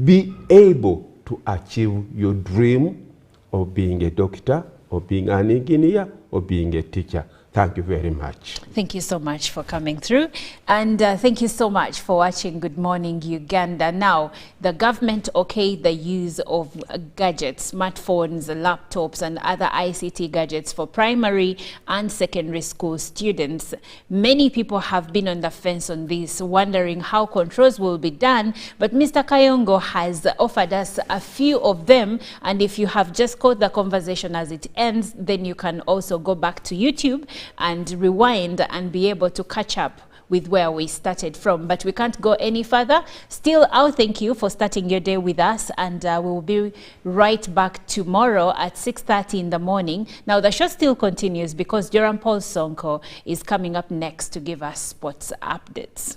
be able to achieve your dream of being a doctor, or being an engineer, or being a teacher. Thank you very much. Thank you so much for coming through. And thank you so much for watching Good Morning Uganda. Now, the government okayed the use of gadgets, smartphones, laptops, and other ICT gadgets for primary and secondary school students. Many people have been on the fence on this, wondering how controls will be done. But Mr. Kayongo has offered us a few of them. And if you have just caught the conversation as it ends, then you can also go back to YouTube and rewind and be able to catch up with where we started from. But we can't go any further. Still, I'll thank you for starting your day with us, and we will be right back tomorrow at 6:30 in the morning. Now, the show still continues because Joram Paul Sonko is coming up next to give us sports updates.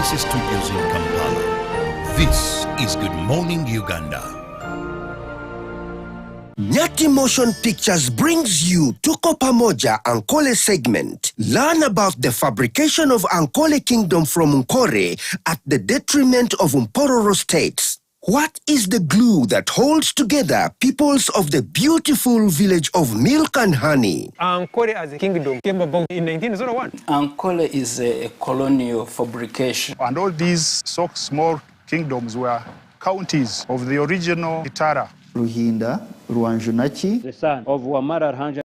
UBC Studios in Kampala. This is Good Morning Uganda. Nyati Motion Pictures brings you Tuko Pamoja Ankole segment. Learn about the fabrication of Ankole Kingdom from Chorey at the detriment of Mpororo states. What is the glue that holds together peoples of the beautiful village of milk and honey? Chorey as a kingdom came about in 1901. Chorey is a colonial fabrication. And all these so small kingdoms were counties of the original Itara. Ruhinda, Ruanjunaki, The son of Wamara Arhanja.